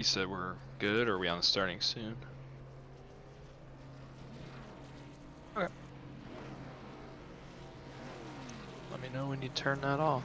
You said we're good, or are we on the starting soon? Okay. Let me know when you turn that off.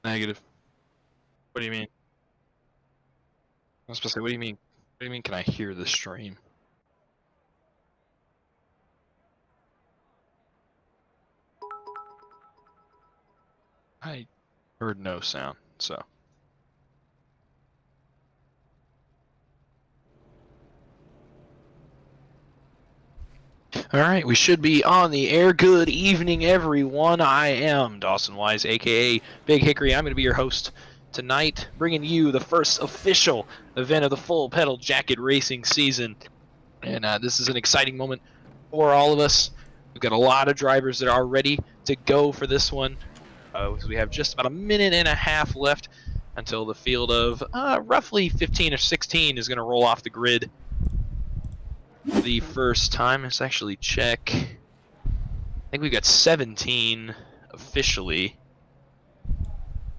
Negative. What do you mean? I was supposed to say, what do you mean? What do you mean, can I hear the stream? I heard no sound, so. Alright, we should be on the air. Good evening, everyone. I am Dawson Wise, aka Big Hickory. I'm going to be your host tonight, bringing you the first official event of the Full Pedal Jacket racing season. And this is an exciting moment for all of us. We've got a lot of drivers that are ready to go for this one. We have just about a minute and a half left until the field of roughly 15 or 16 is going to roll off the grid. The first time. Let's actually check. I think we've got 17 officially.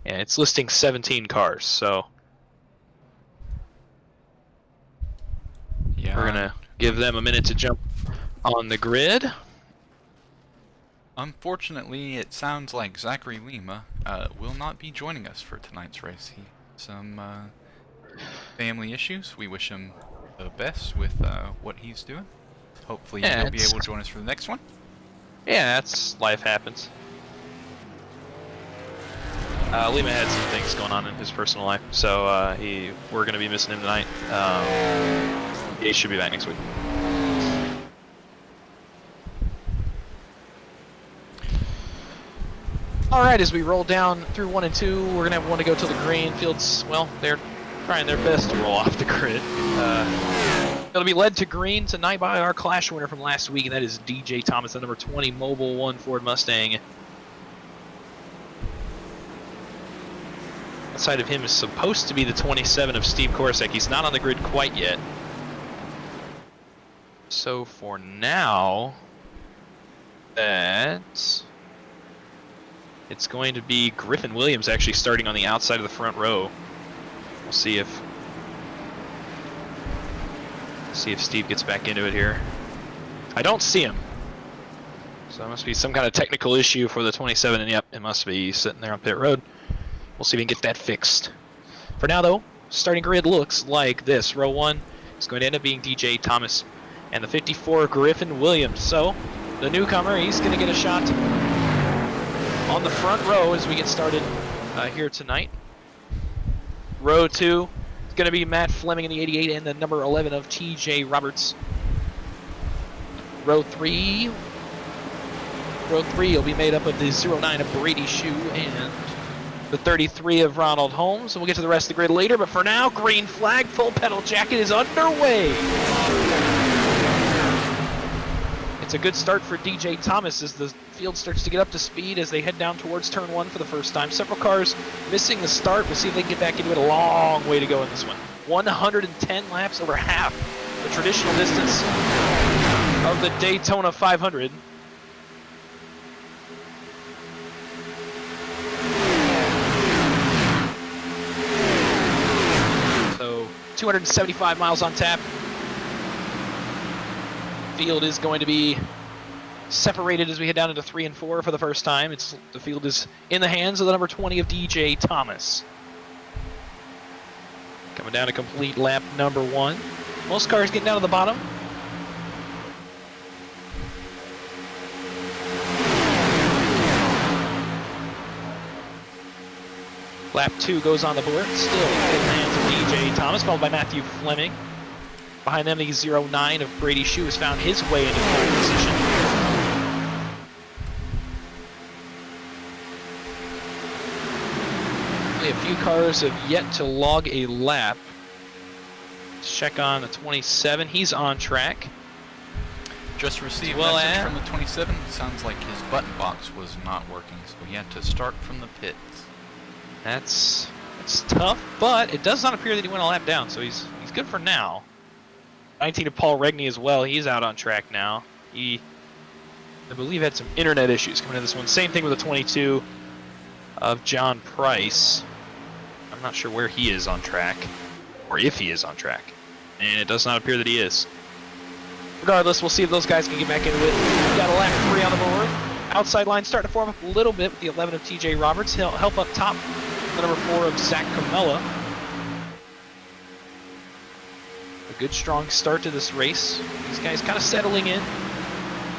Yeah, it's listing 17 cars, so yeah, we're gonna give them a minute to jump on the grid. Unfortunately, it sounds like Zachary Lima will not be joining us for tonight's race. He some family issues. We wish him the best with what he's doing. Hopefully he'll be able to join us for the next one. Yeah, that's life happens. Lima had some things going on in his personal life, so we're going to be missing him tonight. He should be back next week. Alright, as we roll down through 1 and 2, we're going to have one to go till the green. Fields, well, they're trying their best to roll off the grid. It'll be led to green tonight by our Clash winner from last week, and that is DJ Thomas, the number 20 Mobile 1 Ford Mustang. Outside of him is supposed to be the 27 of Steve Korsak. He's not on the grid quite yet. So for now, it's going to be Griffin Williams actually starting on the outside of the front row. We'll see if Steve gets back into it here. I don't see him. So it must be some kind of technical issue for the 27, and yep, it must be sitting there on pit road. We'll see if we can get that fixed. For now, though, starting grid looks like this. Row 1 is going to end up being DJ Thomas and the 54 Griffin Williams. So the newcomer, he's going to get a shot on the front row as we get started here tonight. Row 2 is going to be Matt Fleming in the 88 and the number 11 of TJ Roberts. Row 3 will be made up of the 09 of Brady Shue and the 33 of Ronald Holmes, and we'll get to the rest of the grid later, but for now, green flag, full pedal jacket is underway. It's a good start for DJ Thomas as the field starts to get up to speed as they head down towards turn 1 for the first time. Several cars missing the start. We'll see if they can get back into it. A long way to go in this one. 110 laps, over half the traditional distance of the Daytona 500. So 275 miles on tap. Field is going to be separated as we head down into 3 and 4 for the first time. The field is in the hands of the number 20 of DJ Thomas. Coming down to complete lap number 1. Most cars getting down to the bottom. Lap 2 goes on the board, still in the hands of DJ Thomas, followed by Matthew Fleming. Behind them, the 09 of Brady Shue has found his way into pole position. Only a few cars have yet to log a lap. Let's check on the 27. He's on track. Just received a message from the 27. Sounds like his button box was not working, so he had to start from the pits. That's tough, but it does not appear that he went a lap down, so he's good for now. 19 of Paul Regney as well. He's out on track now. He, I believe, had some internet issues coming into this one. Same thing with the 22 of John Price. I'm not sure where he is on track, or if he is on track. And it does not appear that he is. Regardless, we'll see if those guys can get back into it. We've got a lap 3 on the board. Outside line starting to form up a little bit with the 11 of TJ Roberts. He'll help up top the number 4 of Zach Camella. A good strong start to this race. These guys kind of settling in.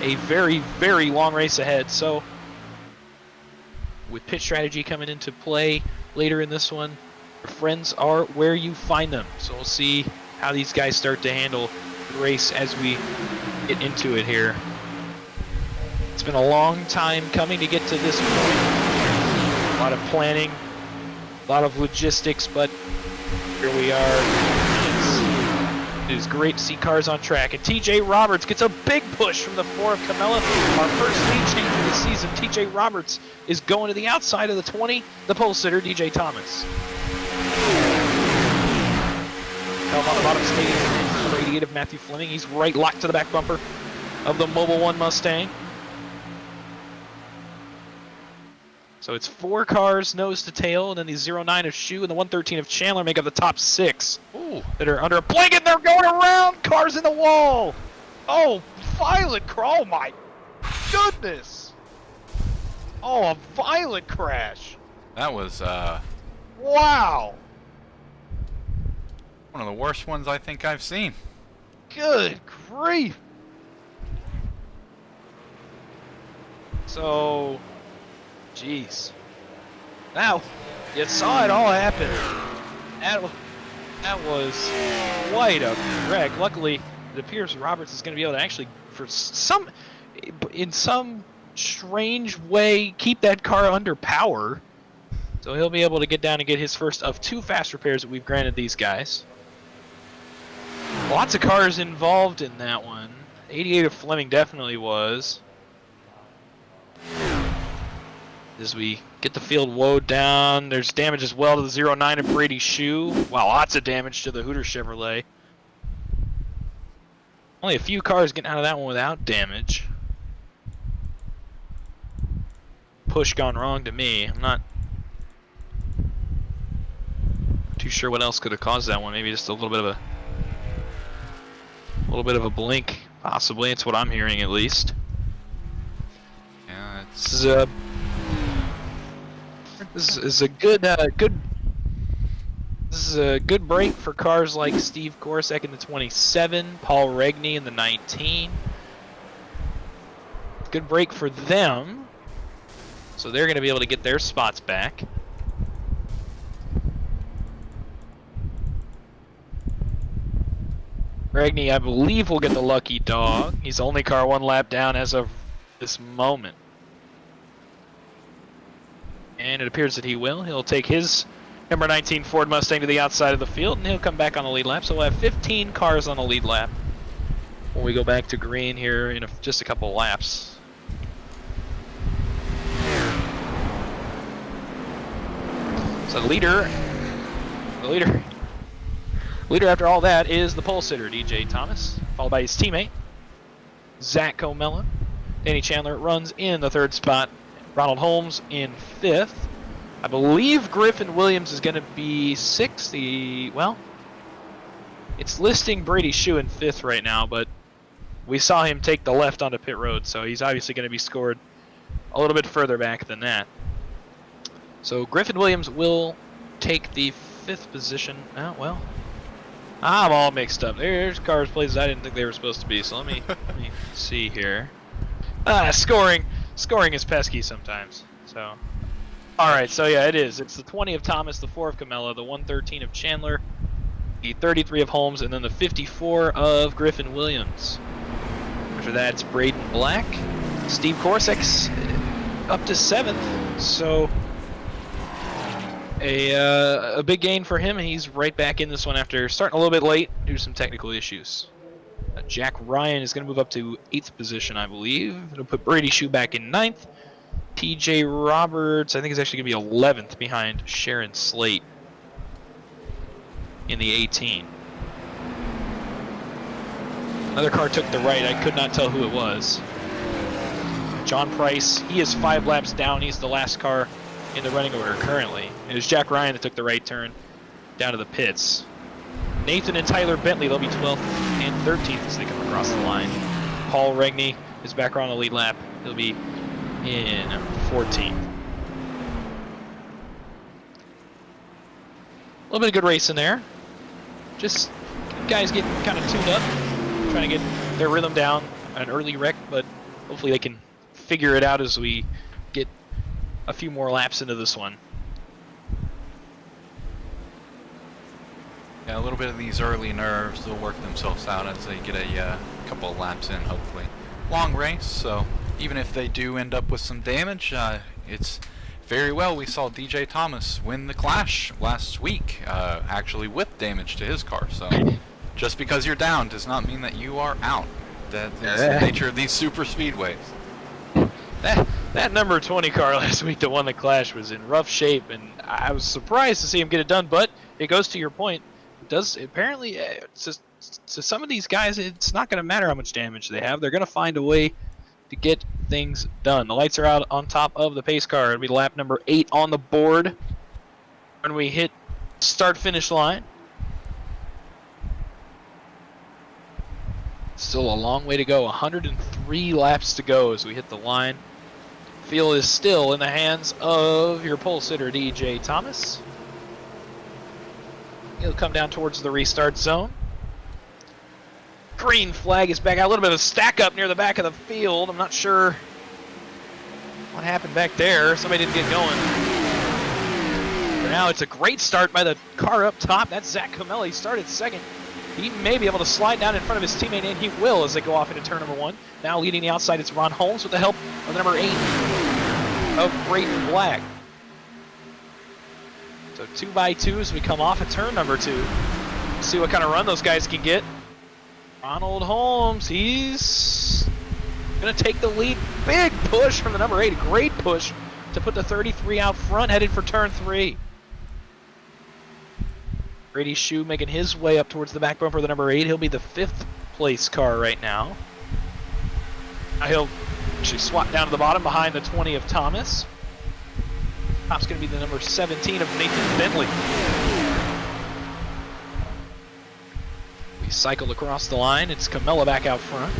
A very, very long race ahead. So with pit strategy coming into play later in this one, your friends are where you find them. So we'll see how these guys start to handle the race as we get into it here. It's been a long time coming to get to this point. A lot of planning, a lot of logistics, but here we are. It is great to see cars on track. And TJ Roberts gets a big push from the 4 of Camella. Our first lead change of the season. TJ Roberts is going to the outside of the 20, the pole sitter, DJ Thomas. Helm on the bottom stage, 88 of Matthew Fleming. He's right locked to the back bumper of the Mobil 1 Mustang. So it's 4 cars nose to tail, and then the 09 of Shue and the 113 of Chandler make up the top 6. Ooh. That are under a blanket. They're going around. Cars in the wall. Oh, violent crash. Oh, my goodness. Oh, a violent crash. That was, wow. one of the worst ones I think I've seen. Good grief. So, jeez. Now, you saw it all happen. That was quite a wreck. Luckily, it appears Roberts is going to be able to actually, in some strange way, keep that car under power. So he'll be able to get down and get his first of 2 fast repairs that we've granted these guys. Lots of cars involved in that one. 88 of Fleming definitely was. As we get the field woed down, there's damage as well to the 09 of Brady Shue. Wow, lots of damage to the Hooter Chevrolet. Only a few cars getting out of that one without damage. Push gone wrong to me. I'm not too sure what else could have caused that one. Maybe just a little bit of a blink, possibly. It's what I'm hearing at least. Yeah, it's... This is a good break for cars like Steve Korsak in the 27, Paul Regney in the 19. Good break for them. So they're going to be able to get their spots back. Regney, I believe, will get the lucky dog. He's the only car 1 lap down as of this moment. And it appears that he will. He'll take his number 19 Ford Mustang to the outside of the field, and he'll come back on the lead lap. So we'll have 15 cars on the lead lap. when we go back to green here in just a couple laps. So the leader after all that is the pole sitter, DJ Thomas, followed by his teammate, Zach Comella. Danny Chandler runs in the 3rd spot. Ronald Holmes in 5th. I believe Griffin Williams is going to be 6th. Well, it's listing Brady Shue in 5th right now, but we saw him take the left onto pit road, so he's obviously going to be scored a little bit further back than that. So Griffin Williams will take the 5th position. Oh, well, I'm all mixed up. There's cars places I didn't think they were supposed to be, so let me see here. Scoring is pesky sometimes. So, all right, so yeah, it is. It's the 20 of Thomas, the 4 of Camella, the 113 of Chandler, the 33 of Holmes, and then the 54 of Griffin Williams. After that, it's Braden Black. Steve Korsek's up to 7th, so a big gain for him, and he's right back in this one after starting a little bit late due to some technical issues. Jack Ryan is going to move up to 8th position, I believe. It'll put Brady Shue back in 9th. TJ Roberts, I think, is actually going to be 11th behind Sharon Slate in the 18. Another car took the right. I could not tell who it was. John Price, he is 5 laps down. He's the last car in the running order currently. It was Jack Ryan that took the right turn down to the pits. Nathan and Tyler Bentley, they'll be 12th and 13th as they come across the line. Paul Regney is back on the lead lap. He'll be in 14th. A little bit of good racing there. Just guys getting kind of tuned up, trying to get their rhythm down. An early wreck, but hopefully they can figure it out as we get a few more laps into this one. Yeah, a little bit of these early nerves will work themselves out as they get a couple of laps in, hopefully. Long race, so even if they do end up with some damage, it's very well we saw DJ Thomas win the Clash last week, actually with damage to his car. So just because you're down does not mean that you are out. That is the nature of these super speedways. That number 20 car last week that won the Clash was in rough shape, and I was surprised to see him get it done, but it goes to your point. Does apparently to some of these guys, it's not going to matter how much damage they have. They're going to find a way to get things done. The lights are out on top of the pace car. It'll be lap number 8 on the board when we hit start-finish line. Still a long way to go. 103 laps to go as we hit the line. Field is still in the hands of your pole sitter, DJ Thomas. He'll come down towards the restart zone. Green flag is back out. A little bit of a stack up near the back of the field. I'm not sure what happened back there. Somebody didn't get going. For now, it's a great start by the car up top. That's Zach Comella. He started 2nd. He may be able to slide down in front of his teammate, and he will as they go off into turn number 1. Now leading the outside, it's Ron Holmes with the help of the number 8 of Braden Black. So 2x2 as we come off of turn number 2. See what kind of run those guys can get. Ronald Holmes, he's going to take the lead. Big push from the number 8. Great push to put the 33 out front, headed for turn 3. Brady Shue making his way up towards the back bumper of the number 8. He'll be the 5th place car right now. Now he'll actually swap down to the bottom behind the 20 of Thomas. Top's going to be the number 17 of Nathan Bentley. We cycled across the line. It's Camella back out front.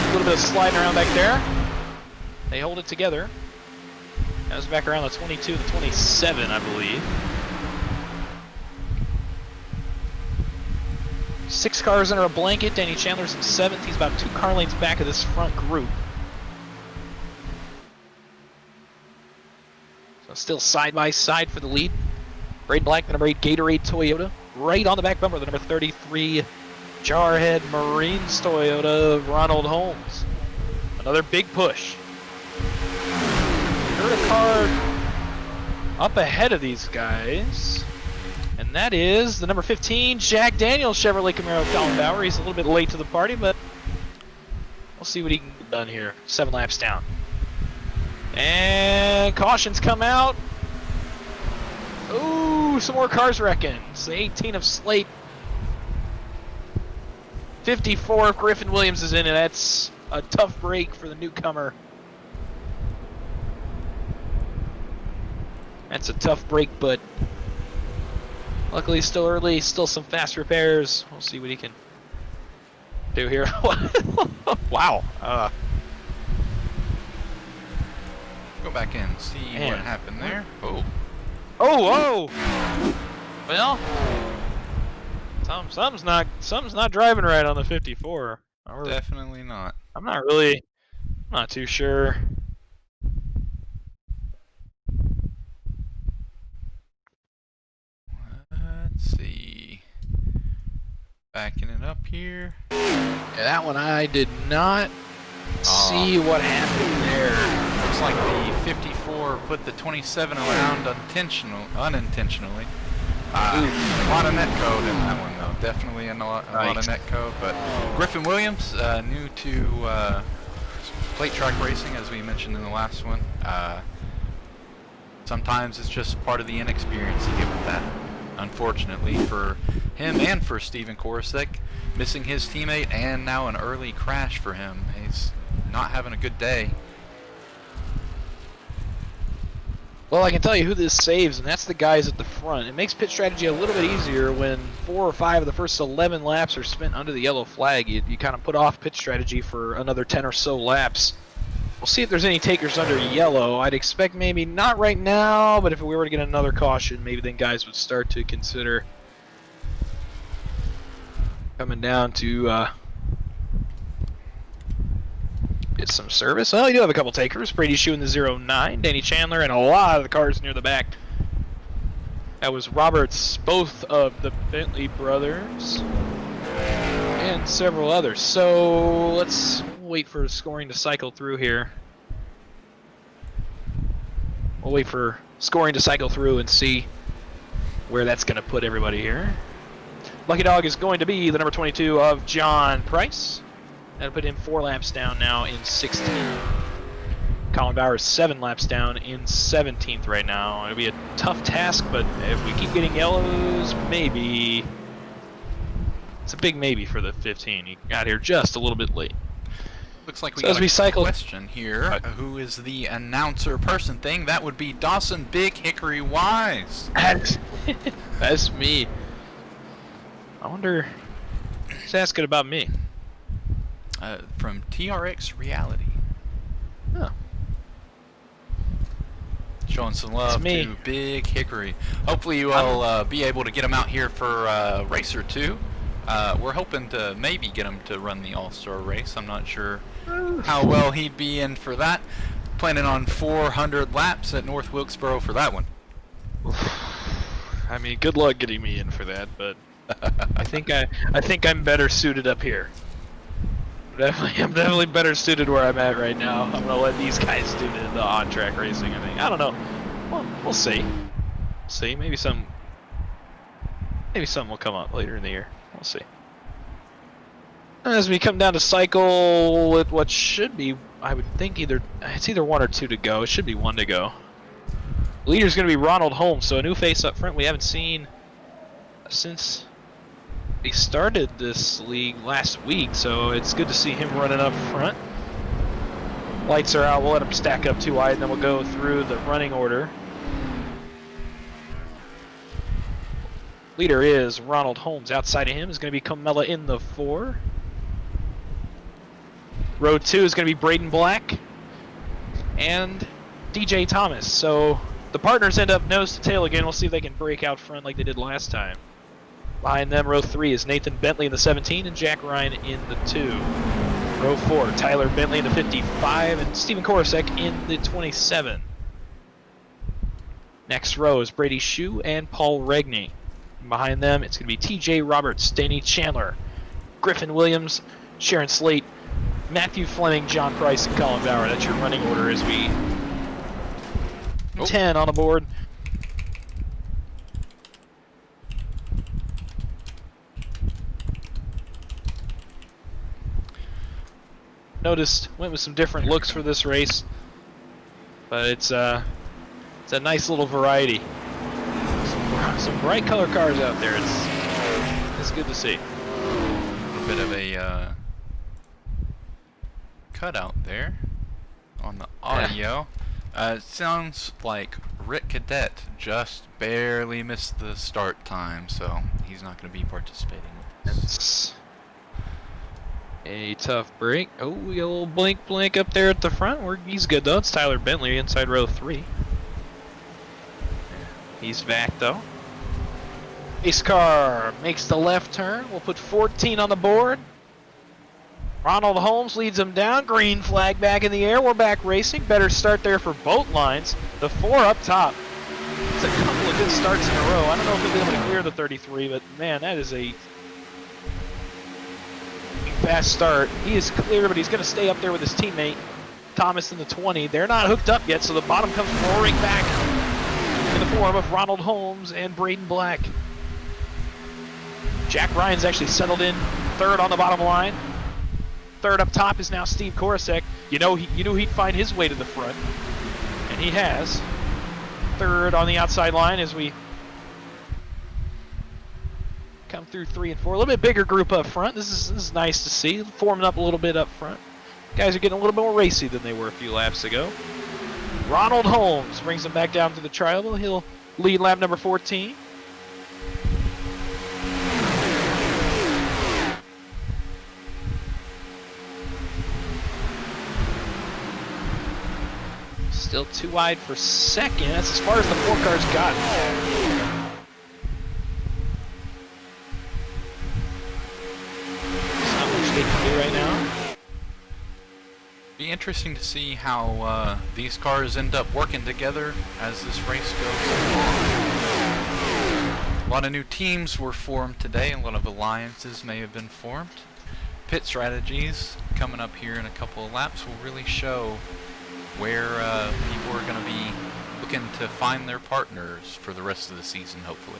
A little bit of sliding around back there. They hold it together. That was back around the 22, the 27, I believe. 6 cars under a blanket. Danny Chandler's in 7th. He's about 2 car lengths back of this front group. So still side by side for the lead. Braden Black, the number 8 Gatorade Toyota. Right on the back bumper, the number 33 Jarhead Marines Toyota of Ronald Holmes. Another big push. Heard a car up ahead of these guys. And And that is the number 15, Jack Daniels Chevrolet Camaro, Colin Bauer. He's a little bit late to the party, but we'll see what he can get done here. 7 laps down. And cautions come out. Ooh, some more cars wrecking. It's the 18 of Slate. 54 of Griffin Williams is in it. That's a tough break for the newcomer. That's a tough break, but luckily still early, still some fast repairs. We'll see what he can do here. Wow. Go back in and see what happened there. Oh. Oh, whoa! Well, something's not driving right on the 54. Definitely not. I'm not too sure. Let's see. Backing it up here. Yeah, that one I did not see what happened there. Looks like the 54 put the 27 around unintentionally. A lot of net code in that one, though. Definitely a lot of net code. But Griffin Williams, new to plate track racing, as we mentioned in the last one. Sometimes it's just part of the inexperience you get with that. Unfortunately for him and for Steven Korosek, missing his teammate and now an early crash for him. He's not having a good day. Well, I can tell you who this saves, and that's the guys at the front. It makes pit strategy a little bit easier when 4 or 5 of the first 11 laps are spent under the yellow flag. You kind of put off pit strategy for another 10 or so laps. We'll see if there's any takers under yellow. I'd expect maybe not right now, but if we were to get another caution, maybe then guys would start to consider coming down to get some service. Well, you do have a couple takers. Brady Shue in the 09, Danny Chandler, and a lot of the cars near the back. That was Roberts, both of the Bentley brothers, and several others. So let's wait for scoring to cycle through here. We'll wait for scoring to cycle through and see where that's going to put everybody here. Lucky Dog is going to be the number 22 of John Price. That'll put him 4 laps down now in 16th. Colin Bauer is 7 laps down in 17th right now. It'll be a tough task, but if we keep getting yellows, maybe. It's a big maybe for the 15. He got here just a little bit late. Looks like we got a question here. Who is the announcer person thing? That would be Dawson Big Hickory Wise. That's me. I wonder who's asking about me. From TRX Reality. Oh. Showing some love to Big Hickory. Hopefully you will be able to get him out here for Racer 2. We're hoping to maybe get him to run the All-Star race. I'm not sure how well he'd be in for that. Planning on 400 laps at North Wilkesboro for that one. I mean, good luck getting me in for that, but I think I'm better suited up here. I'm definitely better suited where I'm at right now. I'm gonna let these guys do the on-track racing. I don't know. Well, we'll see. See, maybe some will come up later in the year. We'll see. As we come down to cycle with what should be, I would think it's either 1 or 2 to go. It should be 1 to go. Leader's going to be Ronald Holmes, so a new face up front we haven't seen since we started this league last week, so it's good to see him running up front. Lights are out. We'll let him stack up 2 wide, and then we'll go through the running order. Leader is Ronald Holmes. Outside of him is going to be Comella in the 4. Row 2 is going to be Braden Black and DJ Thomas. So the partners end up nose to tail again. We'll see if they can break out front like they did last time. Behind them, row 3 is Nathan Bentley in the 17 and Jack Ryan in the 2. Row 4, Tyler Bentley in the 55 and Steven Korosek in the 27. Next row is Brady Shue and Paul Regney. Behind them, it's going to be TJ Roberts, Danny Chandler, Griffin Williams, Sharon Slate, Matthew Fleming, John Price, and Colin Bauer. That's your running order as we 10 on the board. noticed went with some different looks for this race, but it's a nice little variety. Some bright color cars out there. It's good to see. A bit of a cutout there on the audio. It sounds like Rick Cadet just barely missed the start time, so he's not going to be participating with this. It's a tough break. Oh, we got a little blink up there at the front. He's good though. It's Tyler Bentley inside row 3. He's back though. Pace car makes the left turn. We'll put 14 on the board. Ronald Holmes leads him down. Green flag back in the air. We're back racing. Better start there for both lines. The 4 up top. It's a couple of good starts in a row. I don't know if he'll be able to clear the 33, but man, that is a fast start. He is clear, but he's going to stay up there with his teammate Thomas in the 20. They're not hooked up yet, so the bottom comes roaring back in the form of Ronald Holmes and Braden Black. Jack Ryan's actually settled in third on the bottom line. Third up top is now Steve Korosek. You knew he'd find his way to the front, and he has. Third on the outside line as we come through 3 and 4. A little bit bigger group up front. This is nice to see. Forming up a little bit up front. Guys are getting a little bit more racy than they were a few laps ago. Ronald Holmes brings them back down to the tribal. He'll lead lap number 14. Still too wide for second. That's as far as the 4 cars got. There's not much they can do right now. Be interesting to see how these cars end up working together as this race goes along. A lot of new teams were formed today. A lot of alliances may have been formed. Pit strategies coming up here in a couple of laps will really show where people are going to be looking to find their partners for the rest of the season, hopefully.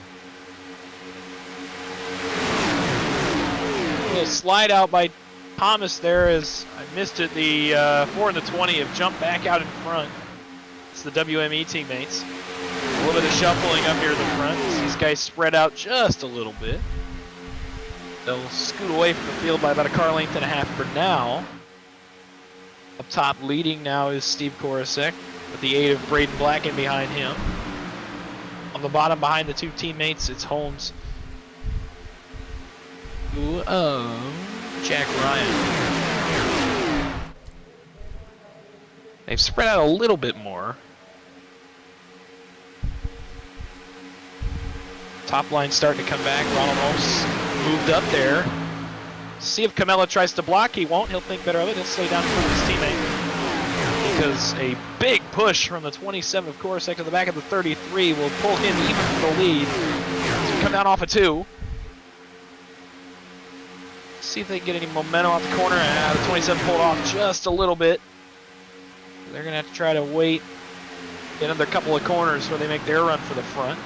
A little slide out by Thomas there as I missed it. The 4 and the 20 have jumped back out in front. It's the WME teammates. A little bit of shuffling up here in the front. These guys spread out just a little bit. They'll scoot away from the field by about a car length and a half for now. Up top leading now is Steve Korosek with the aid of Braden Black in behind him. On the bottom behind the 2 teammates, it's Holmes. Jack Ryan. They've spread out a little bit more. Top line starting to come back. Ronald Holmes moved up there. See if Camella tries to block. He won't. He'll think better of it. He'll stay down in front of his teammate. Because a big push from the 27 of Korosek to the back of the 33 will pull him even for the lead. So come down off of 2. See if they can get any momentum off the corner. The 27 pulled off just a little bit. They're going to have to try to wait another couple of corners where they make their run for the front.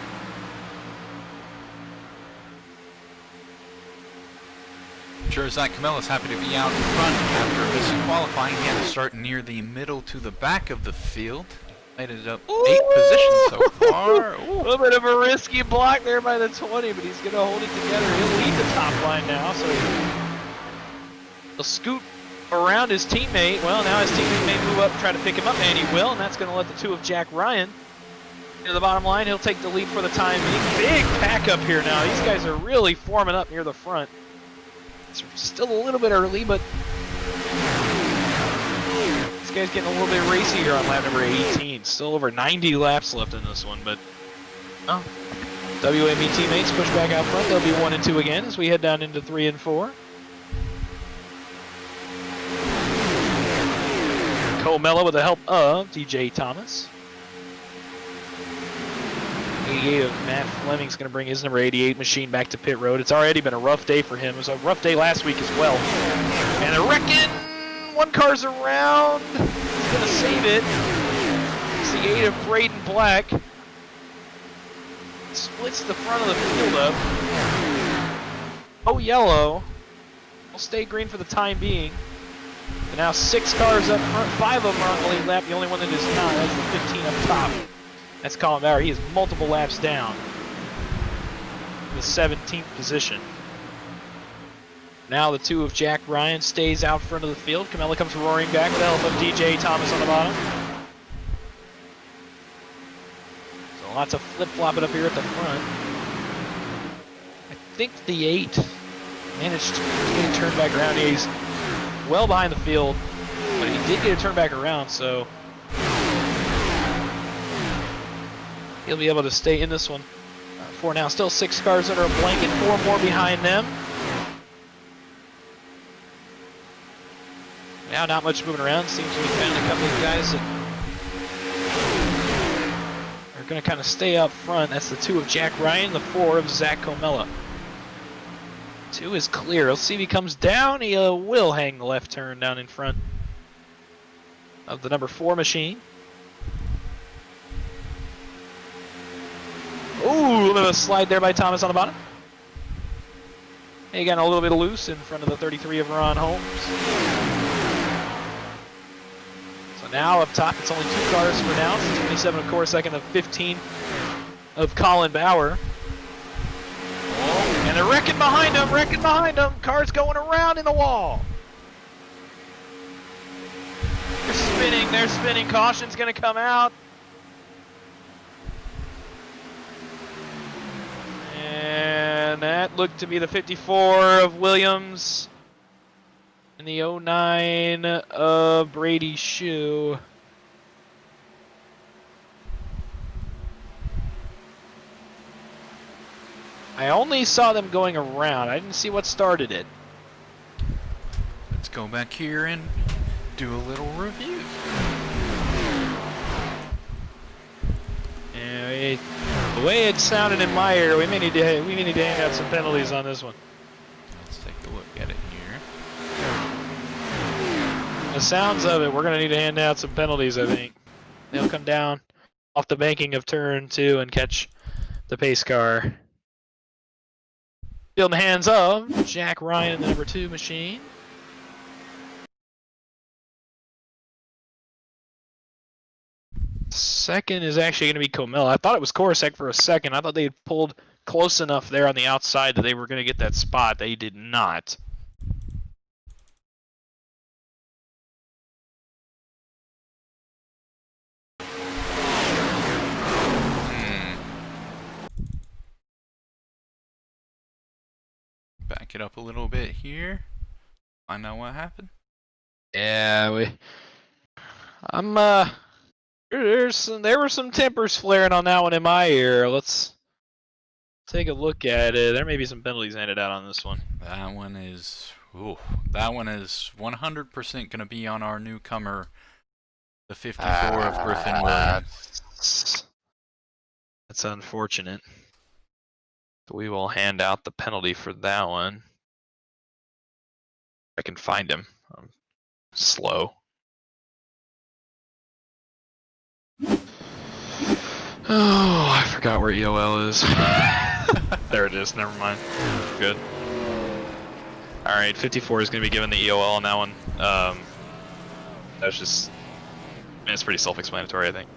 Sure as Zach Camella's happy to be out in front after missing qualifying. He had to start near the middle to the back of the field. Made it up 8 positions so far. A little bit of a risky block there by the 20, but he's going to hold it together. He'll lead the top line now, so he'll scoot around his teammate. Well, now his teammate may move up and try to pick him up, and he will, and that's going to let the 2 of Jack Ryan near the bottom line. He'll take the lead for the time being. Big pack up here now. These guys are really forming up near the front. It's still a little bit early, but this guy's getting a little bit racy here on lap number 18. Still over 90 laps left in this one, but WME teammates push back out front. They'll be 1 and 2 again as we head down into 3 and 4. Cole Mello with the help of DJ Thomas. 88 of Matt Fleming's going to bring his number 88 machine back to pit road. It's already been a rough day for him. It was a rough day last week as well. And I reckon 1 car's around. He's going to save it. It's the 8 of Braden Black. Splits the front of the field up. Oh, yellow. We'll stay green for the time being. And now 6 cars up front, 5 of them are on the lead lap. The only one that is not, that's the 15 up top. That's Colin Bauer. He is multiple laps down. The 17th position. Now the 2 of Jack Ryan stays out front of the field. Camella comes roaring back with the help of DJ Thomas on the bottom. So lots of flip-flopping up here at the front. I think the 8 managed to get a turn back around. He's well behind the field, but he did get a turn back around, so he'll be able to stay in this one for now. Still 6 cars under a blanket, 4 more behind them. Now not much moving around. Seems we found a couple of guys that are going to kind of stay up front. That's the 2 of Jack Ryan, the 4 of Zach Comella. 2 is clear. Let's see if he comes down. He will hang the left turn down in front of the number 4 machine. Ooh, a little bit of a slide there by Thomas on the bottom. He got a little bit loose in front of the 33 of Ron Holmes. So now up top, it's only 2 cars for now. It's 27 of Corsican, of 15 of Colin Bauer. And they're wrecking behind him, Cars going around in the wall. They're spinning, Caution's gonna come out. And that looked to be the 54 of Williams. And the 09 of Brady Shue. I only saw them going around. I didn't see what started it. Let's go back here and do a little review. Yeah, the way it sounded in my ear, we may need to hand out some penalties on this one. Let's take a look at it here. The sounds of it, we're going to need to hand out some penalties, I think. They'll come down off the banking of turn 2 and catch the pace car. Still in the hands of Jack Ryan in the number 2 machine. Second is actually going to be Comella. I thought it was Corsic for a second. I thought they had pulled close enough there on the outside that they were going to get that spot. They did not. Back it up a little bit here. Find out what happened. Yeah, there were some tempers flaring on that one in my ear. Let's take a look at it. There may be some penalties handed out on this one. That one is 100% going to be on our newcomer, the 54 of Griffin Williams. That's unfortunate. So we will hand out the penalty for that one. I can find him. I'm slow. Oh, I forgot where EOL is. There it is. Never mind. Good. All right, 54 is going to be given the EOL on that one. That's just, I mean, it's pretty self-explanatory, I think.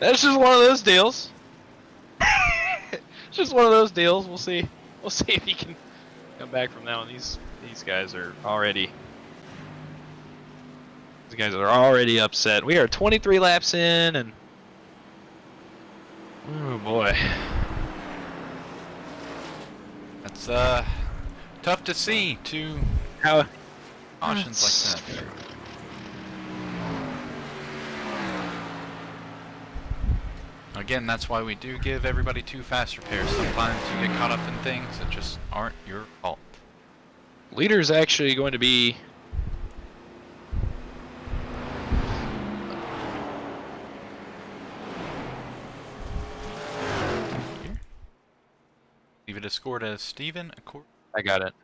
That's just one of those deals. It's just one of those deals. We'll see. We'll see if he can come back from that one. These guys are already. These guys are already upset. We are 23 laps in, and oh boy, that's tough to see. Two cautions like that. Again, that's why we do give everybody 2 fast repairs. Sometimes you get caught up in things that just aren't your fault. Leader's actually going to be here. Leave it as scored as Steven. I got it.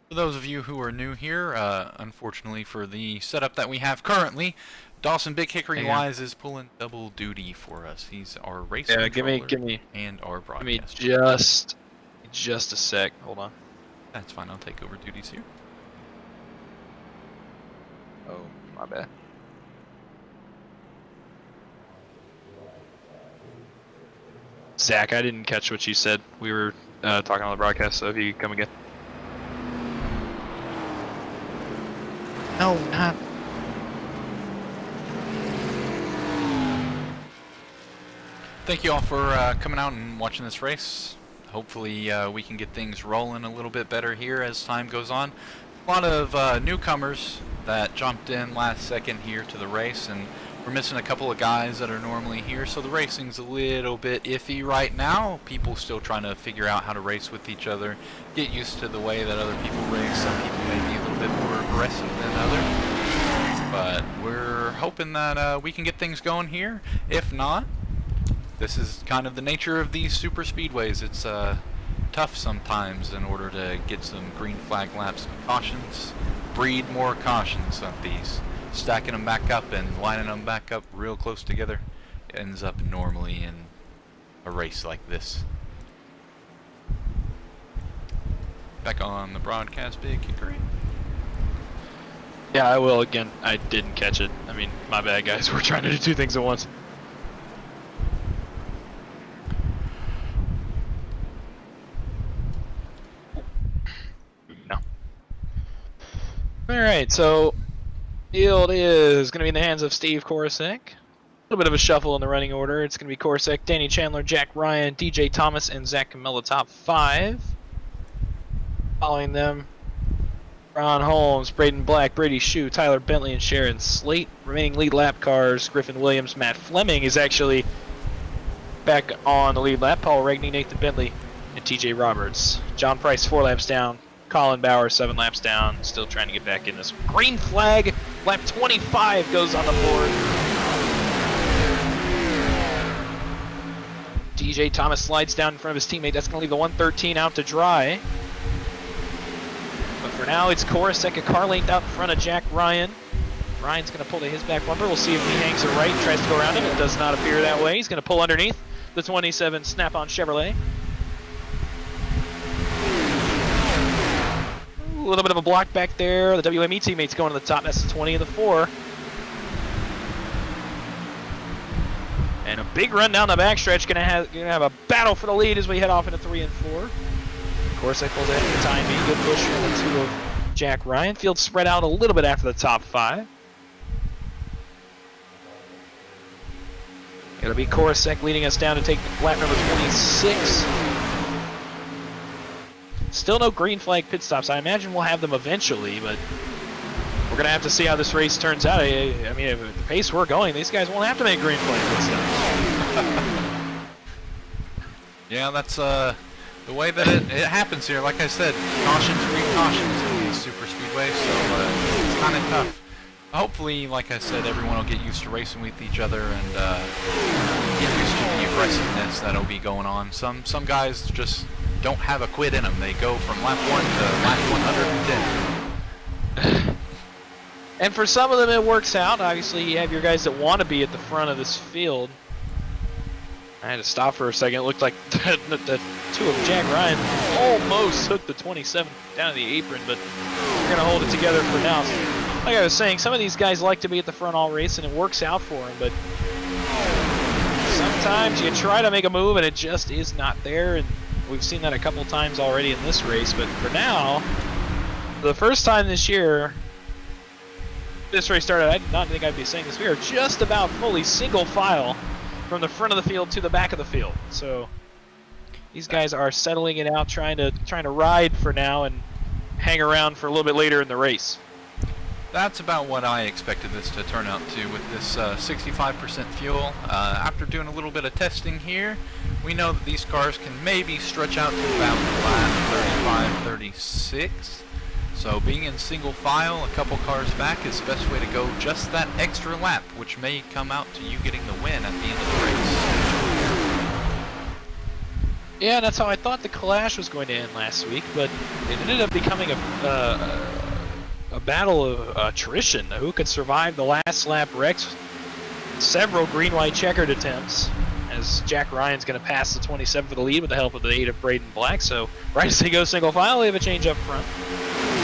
For those of you who are new here, unfortunately for the setup that we have currently, Dawson Big Hickory Wise is pulling double duty for us. He's our race controller give me and our broadcaster. Give me just a sec. Hold on. That's fine. I'll take over duties here. Oh, my bad. Zach, I didn't catch what you said. We were talking on the broadcast, so if you come again. No, not. Thank you all for coming out and watching this race. Hopefully we can get things rolling a little bit better here as time goes on. A lot of newcomers that jumped in last second here to the race, and we're missing a couple of guys that are normally here, so the racing's a little bit iffy right now. People still trying to figure out how to race with each other, get used to the way that other people race. Some people may be a little bit more aggressive than others, but we're hoping that we can get things going here. If not, this is kind of the nature of these super speedways. It's tough sometimes in order to get some green flag laps and cautions. Breed more cautions on these. Stacking them back up and lining them back up real close together ends up normally in a race like this. Back on the broadcast, Big Hickory. Yeah, I will again. I didn't catch it. I mean, my bad, guys. We're trying to do two things at once. No. Alright, so field is going to be in the hands of Steve Korosek. A little bit of a shuffle in the running order. It's going to be Korosek, Danny Chandler, Jack Ryan, DJ Thomas, and Zach Camilla top 5. Following them, Ron Holmes, Braden Black, Brady Shue, Tyler Bentley, and Sharon Slate. Remaining lead lap cars, Griffin Williams, Matt Fleming is actually back on the lead lap. Paul Regney, Nathan Bentley, and TJ Roberts. John Price 4 laps down. Colin Bauer 7 laps down. Still trying to get back in this. Green flag. Lap 25 goes on the board. DJ Thomas slides down in front of his teammate. That's going to leave the 113 out to dry. But for now, it's Korosek, a car length out in front of Jack Ryan. Ryan's going to pull to his back bumper. We'll see if he hangs it right, tries to go around him. It does not appear that way. He's going to pull underneath the 27 Snap-on Chevrolet. A little bit of a block back there. The WME teammates going to the top. That's the 20 and the 4. And a big run down the backstretch. Gonna have a battle for the lead as we head off into 3 and 4. Korosek pulls ahead for the time being. Good push from the 2 of Jack Ryan. Field spread out a little bit after the top 5. It'll be Korosek leading us down to take lap number 26. Still no green flag pit stops. I imagine we'll have them eventually, but we're going to have to see how this race turns out. I mean, if the pace we're going, these guys won't have to make green flag pit stops. Yeah, that's the way that it happens here. Like I said, cautions breed cautions in these super speedways, so it's kind of tough. Hopefully, like I said, everyone will get used to racing with each other and get used to the aggressiveness that'll be going on. Some guys just don't have a quit in them. They go from lap 1 to lap 110. And for some of them it works out. Obviously you have your guys that want to be at the front of this field. I had to stop for a second. It looked like the 2 of Jack Ryan almost took the 27 down to the apron, but we're going to hold it together for now. Like I was saying, some of these guys like to be at the front all race and it works out for them, but sometimes you try to make a move and it just is not there. And we've seen that a couple times already in this race, but for now, the first time this year this race started, I did not think I'd be saying this. We are just about fully single file from the front of the field to the back of the field. So these guys are settling it out, trying to ride for now and hang around for a little bit later in the race. That's about what I expected this to turn out to with this 65% fuel. After doing a little bit of testing here, we know that these cars can maybe stretch out to about lap 35, 36. So being in single file, a couple cars back is the best way to go just that extra lap, which may come out to you getting the win at the end of the race. Yeah, that's how I thought the Clash was going to end last week, but it ended up becoming a battle of attrition. Who could survive the last lap wrecks? Several green-white checkered attempts. as Jack Ryan's going to pass the 27 for the lead with the help of the 8 of Braden Black. So right as they go single file, they have a change up front.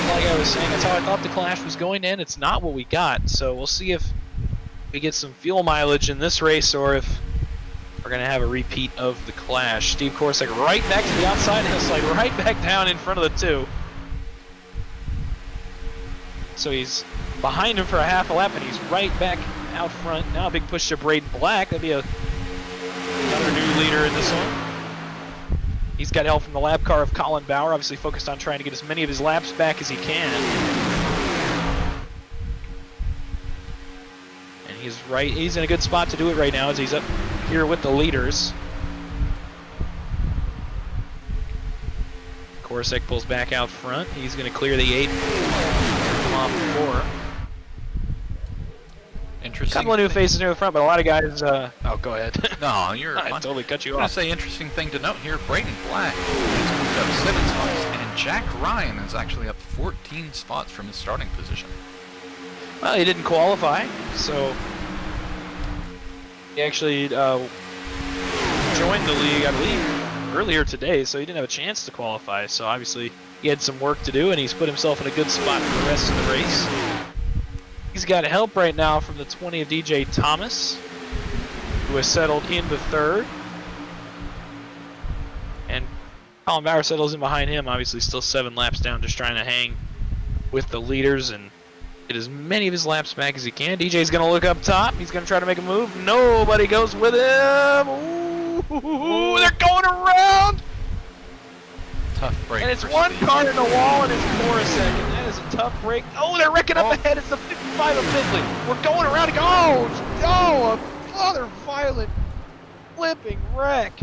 Like I was saying, that's how I thought the clash was going to end. It's not what we got, so we'll see if we get some fuel mileage in this race or if we're going to have a repeat of the clash. Steve Korsak right back to the outside and he'll slide right back down in front of the 2. So he's behind him for a half a lap and he's right back out front. Now a big push to Braden Black. That'd be another new leader in this one. He's got help from the lap car of Colin Bauer, obviously focused on trying to get as many of his laps back as he can. And he's in a good spot to do it right now as he's up here with the leaders. Korsak pulls back out front. He's going to clear the 8. Come off the 4. Interesting. Couple of new faces near the front, but a lot of guys. Oh, go ahead. No, you're. I totally cut you off. I was off. gonna say, interesting thing to note here: Braden Black has moved up 7 spots, and Jack Ryan is actually up 14 spots from his starting position. Well, he didn't qualify, so he actually joined the league, I believe, earlier today. So he didn't have a chance to qualify. So obviously he had some work to do, and he's put himself in a good spot for the rest of the race. He's got help right now from the 20 of DJ Thomas, who has settled into 3rd. And Colin Bauer settles in behind him, obviously still 7 laps down, just trying to hang with the leaders and get as many of his laps back as he can. DJ's going to look up top. He's going to try to make a move. Nobody goes with him. Ooh, they're going around. Tough break. And it's one car in the wall and it's Korsak. That is a tough break. Oh, they're wrecking up ahead. It's the 55 of Finley. We're going around. Oh, another violent flipping wreck.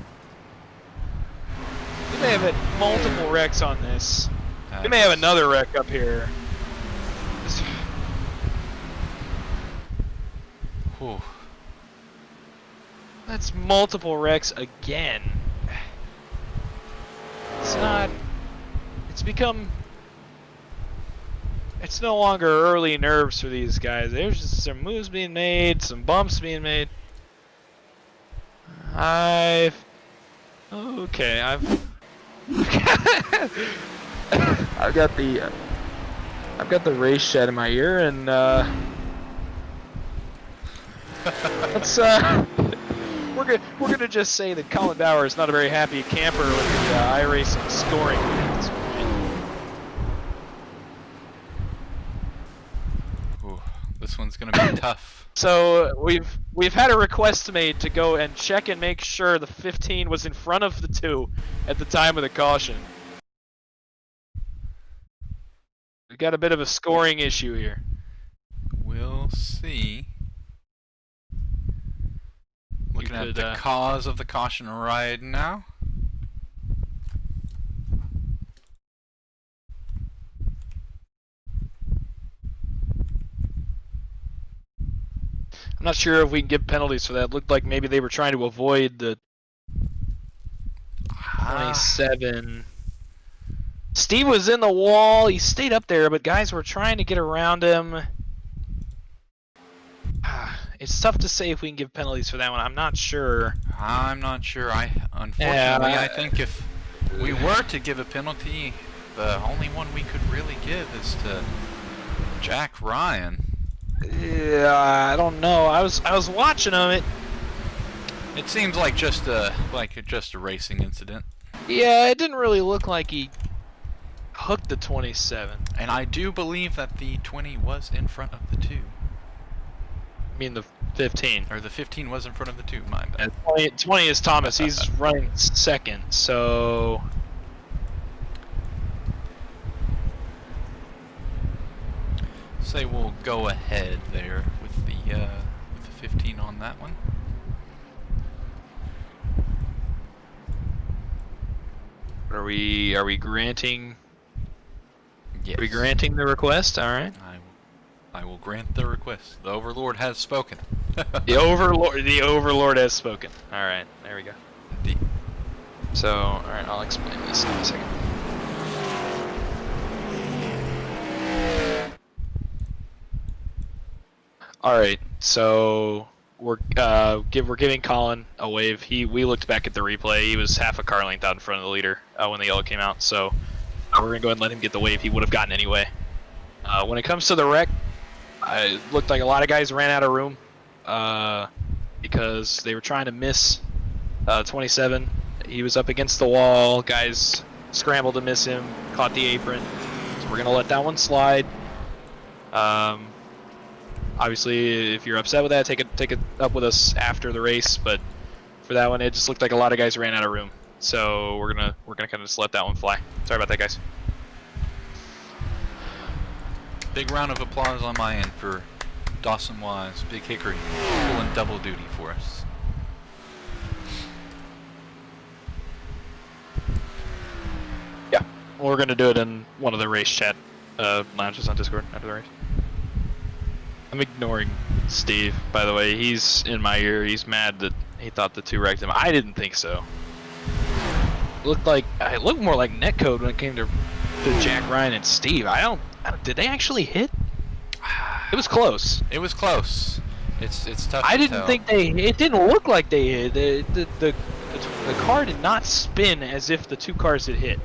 We may have had multiple wrecks on this. We may have another wreck up here. Whew. That's multiple wrecks again. It's no longer early nerves for these guys. There's just some moves being made, some bumps being made. I've got the race shed in my ear, and we're gonna just say that Colin Bauer is not a very happy camper with the Iracing scoring at this point. Ooh, this one's gonna be tough. So we've had a request made to go and check and make sure the 15 was in front of the 2 at the time of the caution. We've got a bit of a scoring issue here. We'll see. Looking at the cause of the caution right now. I'm not sure if we can give penalties for that. It looked like maybe they were trying to avoid the 27. Steve was in the wall. He stayed up there, but guys were trying to get around him. It's tough to say if we can give penalties for that one. I'm not sure. Unfortunately, I think if we were to give a penalty, the only one we could really give is to Jack Ryan. Yeah, I don't know. I was watching him. It seems like just a racing incident. Yeah, it didn't really look like he hooked the 27. And I do believe that the 20 was in front of the 2. I mean the 15. Or the 15 was in front of the 2, my bad. 20 is Thomas. He's running 2nd, so... Say we'll go ahead there with the 15 on that one. Are we granting? Yes. Are we granting the request? All right. I will grant the request. The Overlord has spoken. The Overlord has spoken. All right, there we go. Indeed. So, all right, I'll explain this in a second. All right, so we're giving Colin a wave. We looked back at the replay. He was half a car length out in front of the leader when the yellow came out. So we're gonna go ahead and let him get the wave he would have gotten anyway. When it comes to the wreck, it looked like a lot of guys ran out of room because they were trying to miss 27. He was up against the wall. Guys scrambled to miss him, caught the apron. So we're gonna let that one slide. Obviously, if you're upset with that, take it up with us after the race. But for that one, it just looked like a lot of guys ran out of room. So we're gonna kind of just let that one fly. Sorry about that, guys. Big round of applause on my end for Dawson Wise, Big Hickory, pulling double duty for us. Yeah, we're gonna do it in one of the race chat lounges on Discord after the race. I'm ignoring Steve, by the way. He's in my ear. He's mad that he thought the two wrecked him. I didn't think so. It looked more like netcode when it came to Jack Ryan and Steve. I don't. Did they actually hit? It was close. It was close. It's tough. I to didn't tell. think they. It didn't look like they hit. The car did not spin as if the two cars had hit.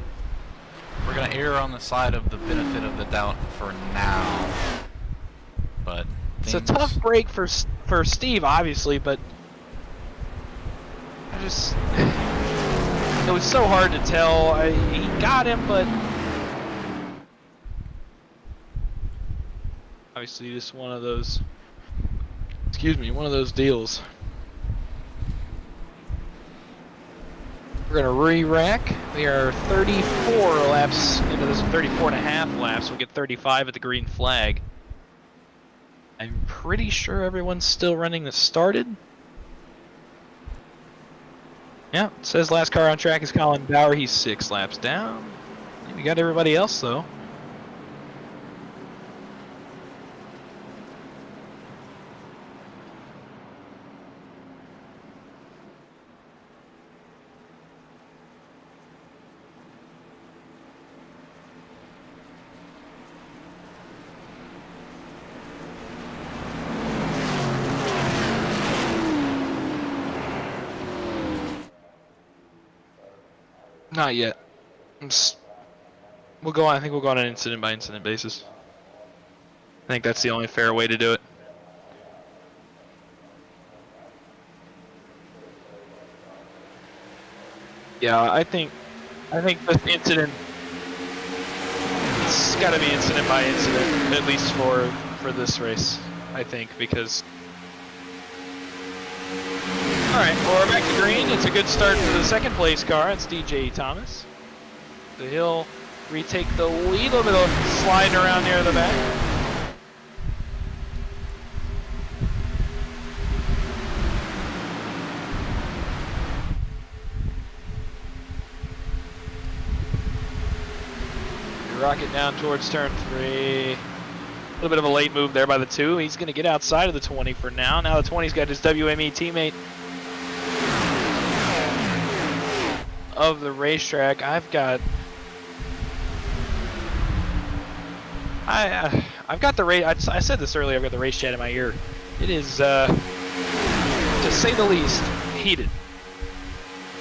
We're gonna err on the side of the benefit of the doubt for now. But it's a tough break for Steve, obviously, but I just it was so hard to tell. He got him, but obviously just one of those. Excuse me, one of those deals. We're gonna re-rack. We are 34 laps into this, 34 and a half laps. We'll get 35 at the green flag. I'm pretty sure everyone's still running the started. Yeah, it says last car on track is Colin Bauer. He's 6 laps down. We got everybody else though. Not yet. We'll go on. I think we'll go on an incident by incident basis. I think that's the only fair way to do it. Yeah, I think this incident, it's got to be incident by incident, at least for this race. I think because. All right, well, we're back to green. It's a good start for the second place car. It's DJ Thomas. So he'll retake the lead. A little bit of sliding around near the back. Rocket down towards turn 3. A little bit of a late move there by the 2. He's going to get outside of the 20 for now. Now the 20's got his WME teammate of the racetrack. I've got the race. I said this earlier. I've got the race chat in my ear. It is, to say the least, heated.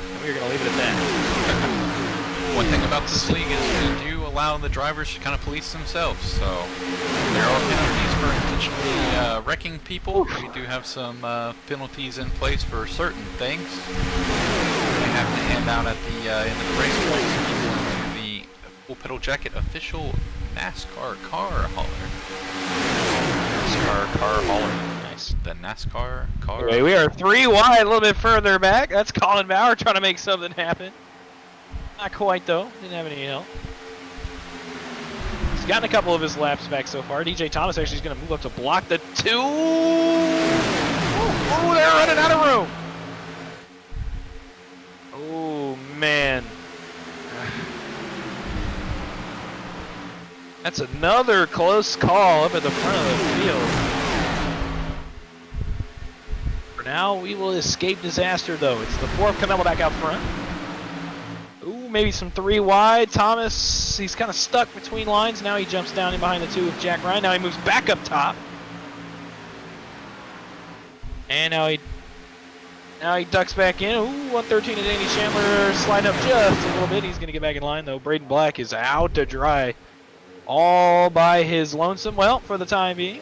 And we're gonna leave it at that. One thing about this league is we do allow the drivers to kind of police themselves. So there are penalties for intentionally wrecking people. We do have some penalties in place for certain things. We have to hand out at the end of the race points to the Full Pedal Jacket official NASCAR car hauler. NASCAR car hauler. Nice. The NASCAR car. Okay, we are 3 wide, a little bit further back. That's Colin Bauer trying to make something happen. Not quite though. Didn't have any help. He's gotten a couple of his laps back so far. DJ Thomas actually is going to move up to block the 2. Oh, they're running out of room. Oh, man. That's another close call up at the front of the field. For now, we will escape disaster, though. It's the 4th Camelo back out front. Ooh, maybe some 3 wide. Thomas, he's kind of stuck between lines. Now he jumps down in behind the 2 with Jack Ryan. Now he moves back up top. And now he ducks back in. Ooh, 113 to Danny Chandler sliding up just a little bit. He's going to get back in line, though. Braden Black is out to dry all by his lonesome, well, for the time being.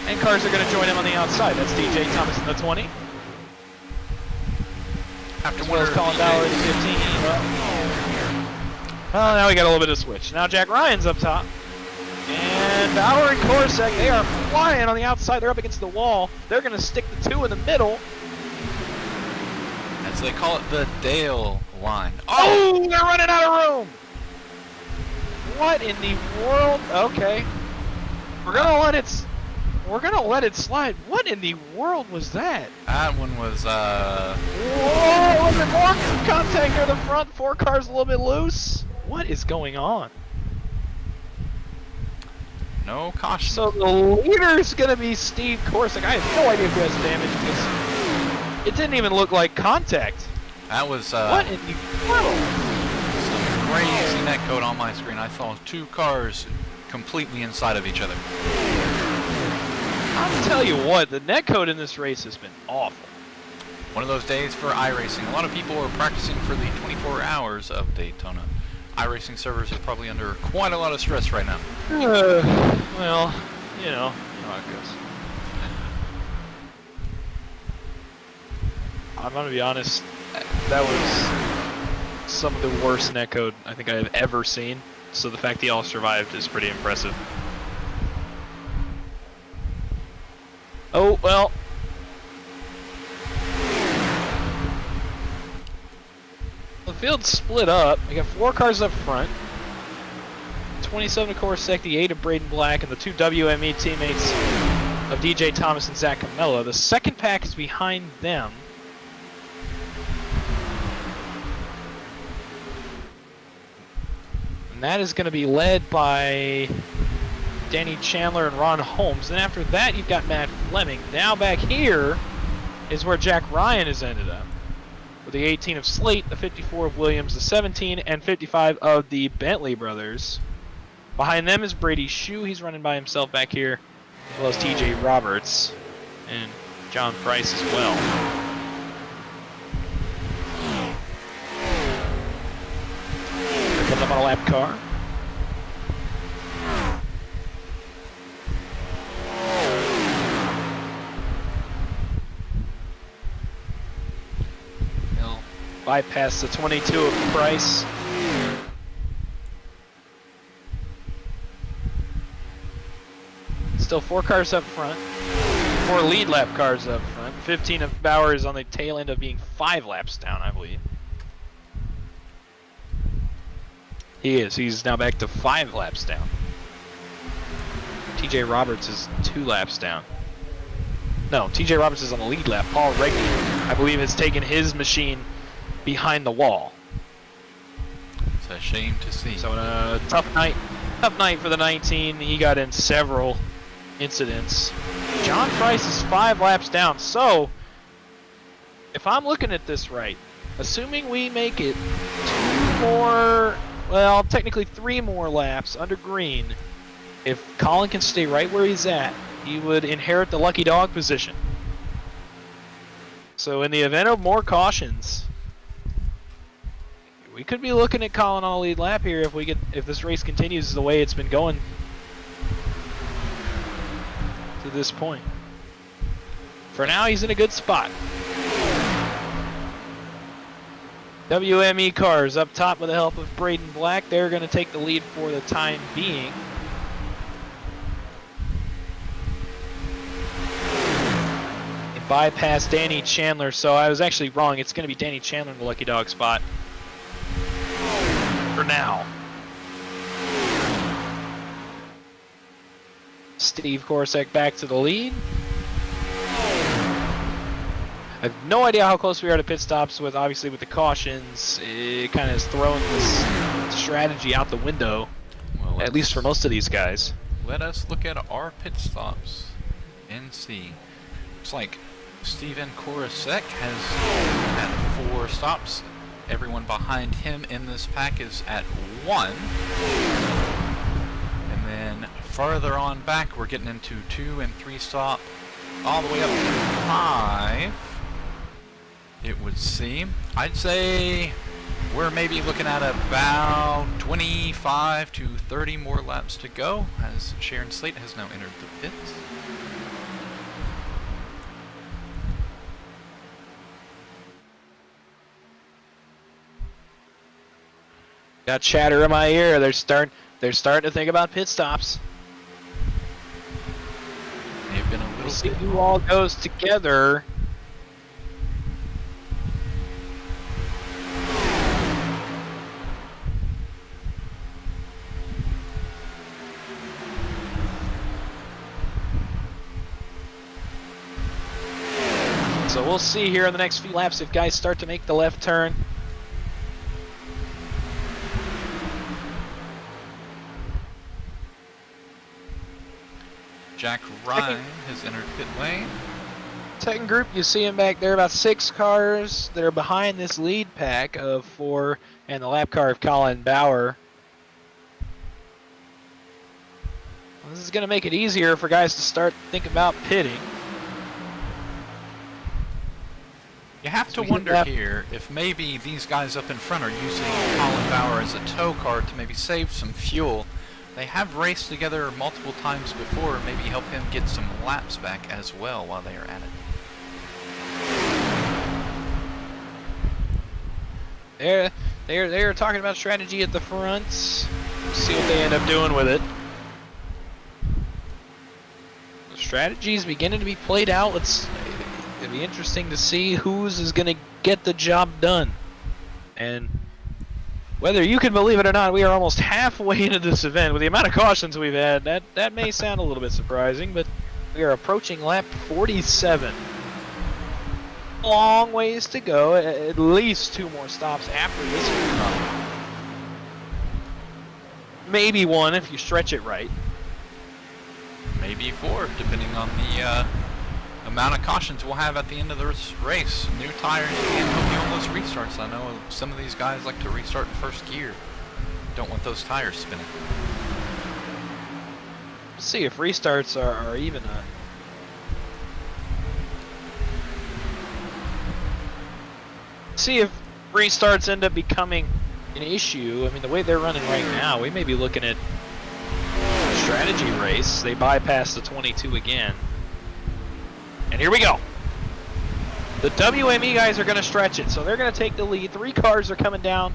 And cars are going to join him on the outside. That's DJ Thomas in the 20. After As well as Colin Bauer in the 15. Well, now we got a little bit of switch. Now Jack Ryan's up top. And Bauer and Korosek, they are flying on the outside. They're up against the wall. They're going to stick the two in the middle. As they call it, the Dale line. Oh, they're running out of room. What in the world? Okay. We're going to let it slide. What in the world was that? That one was, Whoa, a little bit more contact near the front. 4 cars a little bit loose. What is going on? no caution. So the leader's going to be Steve Korosek. I have no idea who has damage because it didn't even look like contact. That was, what in the world? some crazy netcode on my screen. I saw 2 cars completely inside of each other. I'll tell you what, the netcode in this race has been awful. One of those days for iRacing. A lot of people are practicing for the 24 hours of Daytona. iRacing servers are probably under quite a lot of stress right now. Well, you know how it goes. I'm gonna be honest, that was some of the worst netcode I think I have ever seen. So the fact they all survived is pretty impressive. Oh, well. The field's split up. We got 4 cars up front. 27 to Korosek, the 8 of Braden Black, and the 2 WME teammates of DJ Thomas and Zach Camella. The second pack is behind them. And that is going to be led by Danny Chandler and Ron Holmes. Then after that, you've got Matt Fleming. Now back here is where Jack Ryan has ended up. With the 18 of Slate, the 54 of Williams, the 17 and 55 of the Bentley brothers. Behind them is Brady Shue. He's running by himself back here. As well as TJ Roberts and John Price as well. Here comes up on a lap car. Bypass the 22 of Price. Still 4 cars up front. 4 lead lap cars up front. 15 of Bauer is on the tail end of being 5 laps down, I believe. He is. He's now back to 5 laps down. TJ Roberts is 2 laps down. No, TJ Roberts is on the lead lap. Paul Regney, I believe, has taken his machine behind the wall. It's a shame to see. So a tough night for the 19. He got in several incidents. John Price is 5 laps down. So if I'm looking at this right, assuming we make it 2 more, well, technically 3 more laps under green, if Colin can stay right where he's at, he would inherit the lucky dog position. So in the event of more cautions, we could be looking at Colin on a lead lap here if this race continues the way it's been going to this point. For now, he's in a good spot. WME cars up top with the help of Braden Black. They're going to take the lead for the time being. They bypassed Danny Chandler, so I was actually wrong. It's going to be Danny Chandler in the lucky dog spot. For now. Steve Korosek back to the lead. I have no idea how close we are to pit stops obviously with the cautions. It kind of has thrown this strategy out the window, well, at least for most of these guys. Let us look at our pit stops and see. Looks like Steven Korosek has had 4 stops. Everyone behind him in this pack is at 1. And then farther on back, we're getting into 2 and 3 stop, all the way up to 5, it would seem. I'd say we're maybe looking at about 25 to 30 more laps to go, as Sharon Slate has now entered the pits. Got chatter in my ear. They're starting to think about pit stops. They've been a little We'll see bit. who all goes together. So we'll see here in the next few laps if guys start to make the left turn. Jack Ryan has entered pit lane. Second group, you see them back there, about 6 cars that are behind this lead pack of 4 and the lap car of Colin Bauer. Well, this is going to make it easier for guys to start thinking about pitting. You have to wonder here if maybe these guys up in front are using Colin Bauer as a tow car to maybe save some fuel. They have raced together multiple times before, maybe help him get some laps back as well while they are at it. They're talking about strategy at the front. We'll see what they end up doing with it. The strategy is beginning to be played out. It'll be interesting to see whose is going to get the job done. And whether you can believe it or not, we are almost halfway into this event. With the amount of cautions we've had, that may sound a little bit surprising, but we are approaching lap 47. Long ways to go, at least 2 more stops after this one. Maybe 1 if you stretch it right. Maybe 4, depending on the amount of cautions we'll have at the end of this race. New tires can help you on those restarts. I know some of these guys like to restart in first gear. Don't want those tires spinning. Let's see if restarts are even a... See if restarts end up becoming an issue. I mean, the way they're running right now, we may be looking at a strategy race. They bypass the 22 again. And here we go. The WME guys are going to stretch it, so they're going to take the lead. 3 cars are coming down.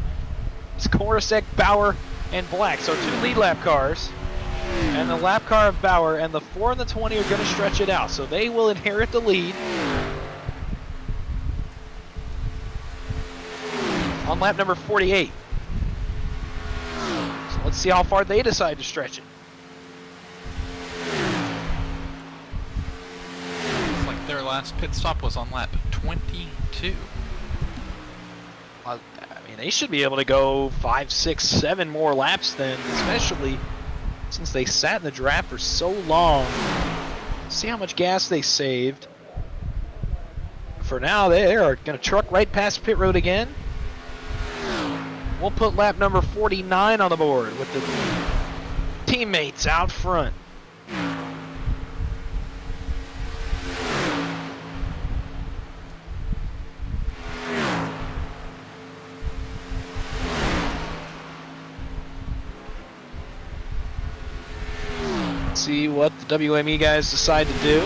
It's Korosek, Bauer, and Black. So 2 lead lap cars, and the lap car of Bauer, and the 4 and the 20 are going to stretch it out. So they will inherit the lead on lap number 48. So let's see how far they decide to stretch it. Their last pit stop was on lap 22. I mean, they should be able to go 5, 6, 7 more laps then, especially since they sat in the draft for so long. See how much gas they saved. For now, they are going to truck right past pit road again. We'll put lap number 49 on the board with the teammates out front. See what the WME guys decide to do.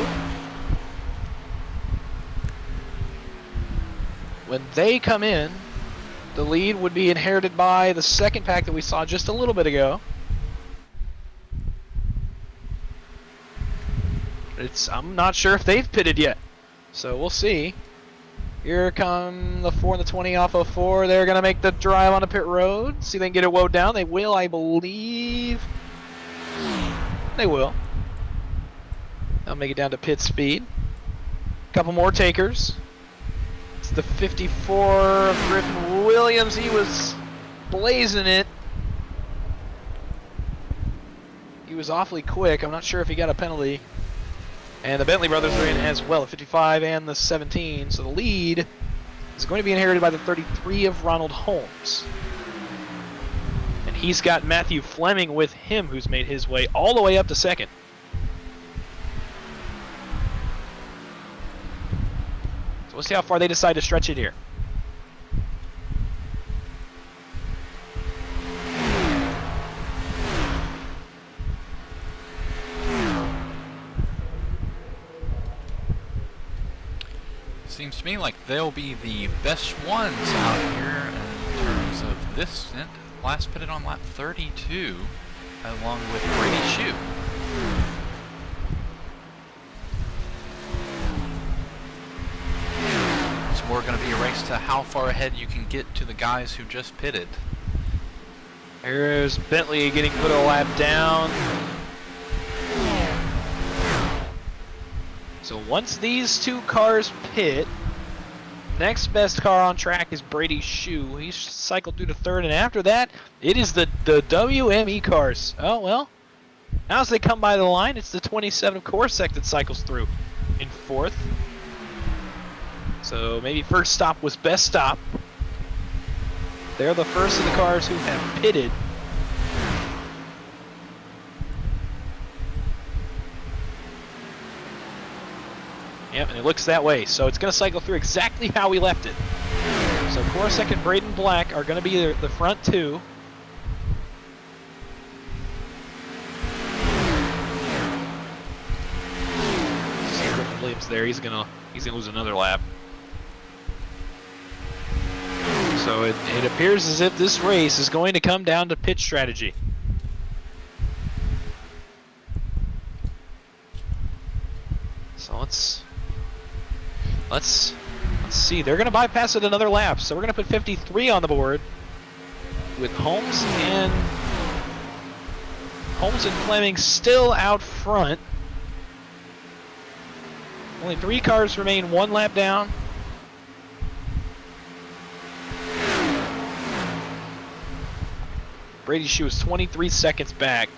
When they come in, the lead would be inherited by the second pack that we saw just a little bit ago. I'm not sure if they've pitted yet, so we'll see. Here come the 4 and the 20 off of 4. They're going to make the drive on the pit road. See if they can get it woed down. They will, I believe. They will. They'll make it down to pit speed. Couple more takers. It's the 54 of Griffin Williams. He was blazing it. He was awfully quick. I'm not sure if he got a penalty. And the Bentley brothers are in as well, the 55 and the 17. So the lead is going to be inherited by the 33 of Ronald Holmes. And he's got Matthew Fleming with him, who's made his way all the way up to second. So we'll see how far they decide to stretch it here. Seems to me like they'll be the best ones out here in terms of this stint. Last pitted on lap 32, along with Brady Shue. It's more going to be a race to how far ahead you can get to the guys who just pitted. Here's Bentley getting put a lap down. So once these two cars pit, next best car on track is Brady Shue. He's cycled through to third, and after that, it is the WME cars. Oh, well, now as they come by the line, it's the 27 of Coruscant that cycles through in fourth. So maybe first stop was best stop. They're the first of the cars who have pitted. Yep, and it looks that way. So it's going to cycle through exactly how we left it. So Coruscant and Braden Black are going to be the front two. See Griffin Williams there. He's gonna lose another lap. So it appears as if this race is going to come down to pit strategy. So let's see. They're going to bypass it another lap. So we're going to put 53 on the board with Holmes and Fleming still out front. Only 3 cars remain 1 lap down. Brady Shue is 23 seconds back.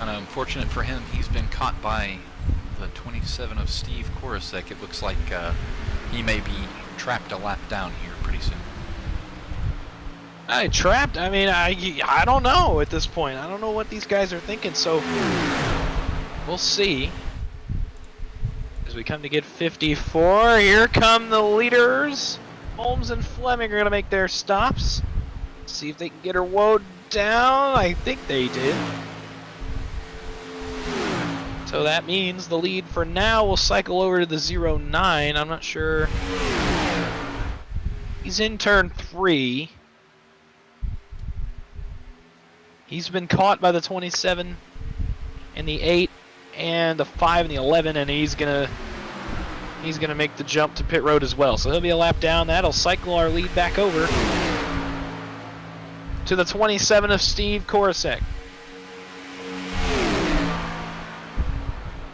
And unfortunate for him, he's been caught by the 27 of Steve Korosek. It looks like he may be trapped a lap down here pretty soon. Trapped? I mean, I don't know at this point. I don't know what these guys are thinking, so we'll see. As we come to get 54, here come the leaders. Holmes and Fleming are going to make their stops. See if they can get her woed down. I think they did. So that means the lead for now will cycle over to the 09. I'm not sure. He's in turn 3. He's been caught by the 27 and the 8 and the 5 and the 11, and he's gonna make the jump to pit road as well. So he'll be a lap down. That'll cycle our lead back over to the 27 of Steve Korosek.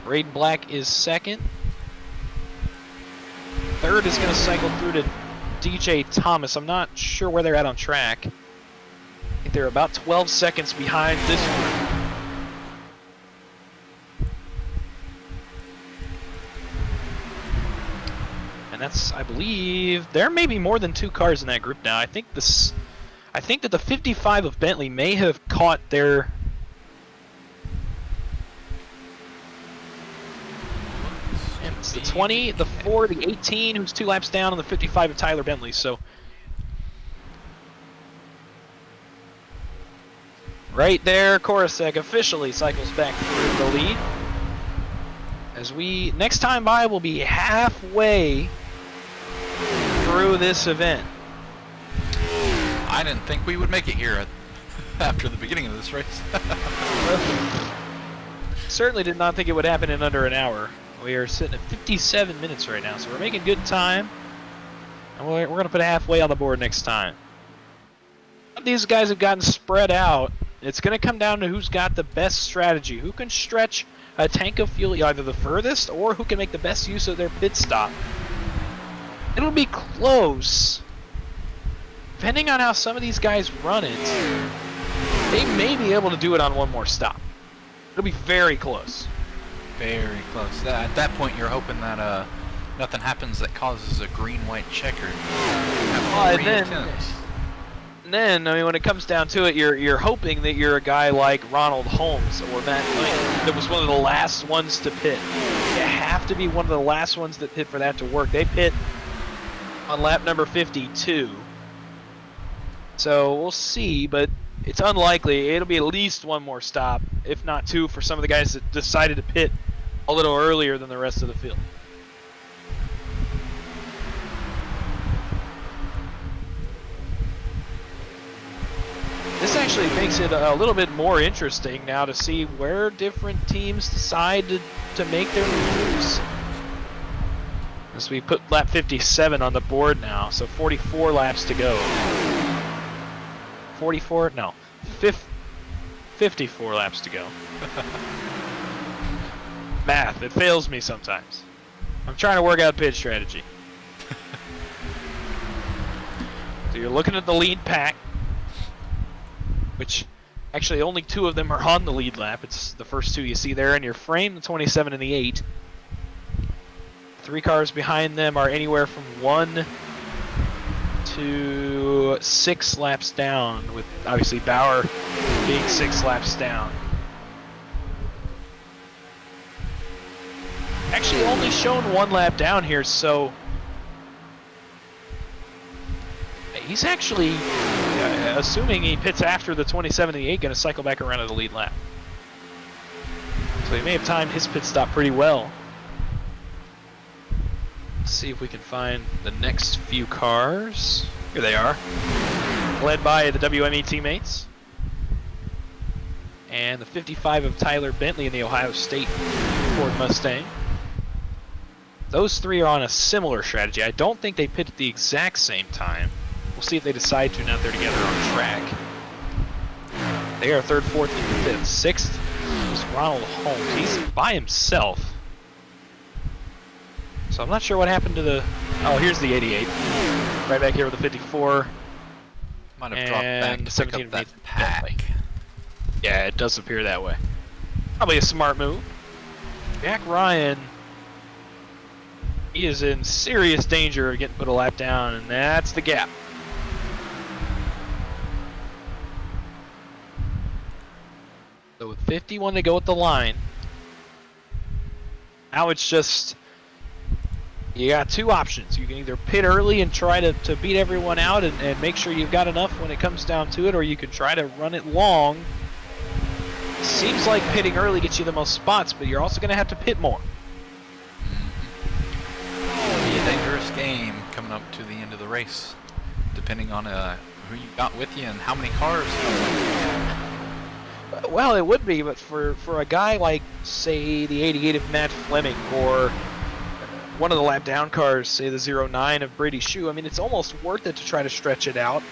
Braden Black is second. Third is going to cycle through to DJ Thomas. I'm not sure where they're at on track. I think they're about 12 seconds behind this group. And that's, I believe, there may be more than 2 cars in that group now. I think that the 55 of Bentley may have caught their... It's the 20, the 4, the 18, who's 2 laps down, and the 55 of Tyler Bentley. So right there, Korosek officially cycles back through the lead. As we, next time by, will be halfway through this event. I didn't think we would make it here after the beginning of this race. Certainly did not think it would happen in under an hour. We are sitting at 57 minutes right now, so we're making good time. And we're going to put halfway on the board next time. These guys have gotten spread out. It's going to come down to who's got the best strategy. Who can stretch a tank of fuel either the furthest, or who can make the best use of their pit stop. It'll be close. Depending on how some of these guys run it, they may be able to do it on one more stop. It'll be very close. Very close. At that point, you're hoping that nothing happens that causes a green-white checkered. And then, I mean, when it comes down to it, you're hoping that you're a guy like Ronald Holmes or Matt Knight that was one of the last ones to pit. You have to be one of the last ones that pit for that to work. They pit on lap number 52. So we'll see, but it's unlikely. It'll be at least one more stop, if not two, for some of the guys that decided to pit a little earlier than the rest of the field. This actually makes it a little bit more interesting now to see where different teams decide to make their moves. As we put lap 57 on the board now, so 44 laps to go. 44? No. 54 laps to go. Math, it fails me sometimes. I'm trying to work out pit strategy. So you're looking at the lead pack, which actually only two of them are on the lead lap. It's the first two you see there in your frame, the 27 and the 8. 3 cars behind them are anywhere from 1 to 6 laps down, with obviously Bauer being 6 laps down. Actually only shown 1 lap down here, so he's actually, assuming he pits after the 27 and the 8, going to cycle back around to the lead lap. So he may have timed his pit stop pretty well. Let's see if we can find the next few cars. Here they are, led by the WME teammates. And the 55 of Tyler Bentley in the Ohio State Ford Mustang. Those 3 are on a similar strategy. I don't think they pit at the exact same time. We'll see if they decide to now they're together on track. They are 3rd, 4th, and 5th. 6th is Ronald Holmes. He's by himself. So I'm not sure what happened to the... Oh, here's the 88. Right back here with the 54. Might have dropped back to pick up that pack. Yeah, it does appear that way. Probably a smart move. Jack Ryan, he is in serious danger of getting put a lap down, and that's the gap. So with 51 to go at the line, now it's just... You got 2 options. You can either pit early and try to beat everyone out and make sure you've got enough when it comes down to it, or you can try to run it long. Seems like pitting early gets you the most spots, but you're also going to have to pit more. It'll be a dangerous game coming up to the end of the race, depending on who you got with you and how many cars. Well, it would be, but for a guy like, say, the 88 of Matt Fleming, or one of the lap down cars, say the 09 of Brady Shue, I mean, it's almost worth it to try to stretch it out,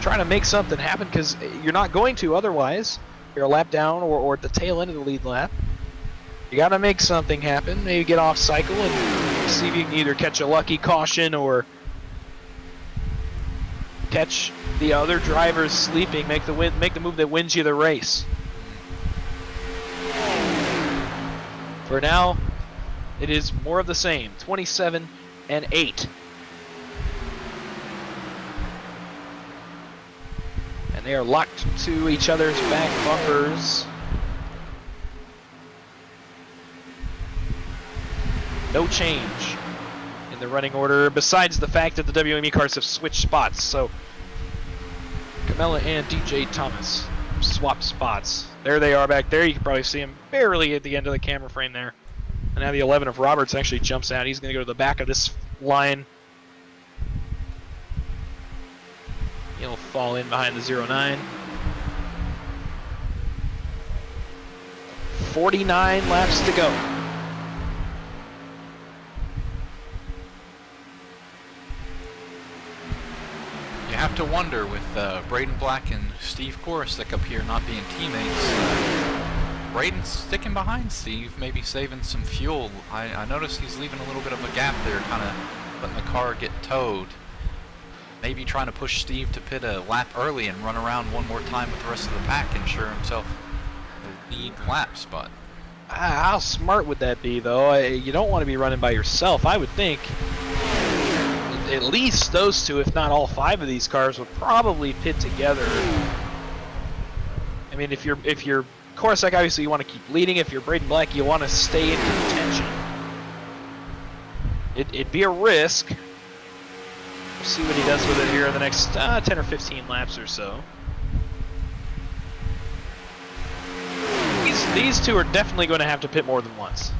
try to make something happen, because you're not going to otherwise. You're a lap down or at the tail end of the lead lap. You got to make something happen, maybe get off cycle and see if you can either catch a lucky caution or catch the other drivers sleeping, make the move that wins you the race. For now, it is more of the same, 27 and 8. And they are locked to each other's back bumpers. No change in the running order, besides the fact that the WME cars have switched spots. So Camella and DJ Thomas swapped spots. There they are back there. You can probably see them barely at the end of the camera frame there. And now the 11 of Roberts actually jumps out. He's going to go to the back of this line. He'll fall in behind the 09. 49 laps to go. You have to wonder with Braden Black and Steve Korosik up here not being teammates. Braden's sticking behind Steve, maybe saving some fuel. I noticed he's leaving a little bit of a gap there, kind of letting the car get towed. Maybe trying to push Steve to pit a lap early and run around one more time with the rest of the pack and ensure himself the lead lap spot. How smart would that be, though? You don't want to be running by yourself. I would think at least those two, if not all 5 of these cars, would probably pit together. I mean, if you're Coruscant, obviously you want to keep leading. If you're Braden Black, you want to stay in contention. It'd be a risk. We'll see what he does with it here in the next 10 or 15 laps or so. These two are definitely going to have to pit more than once.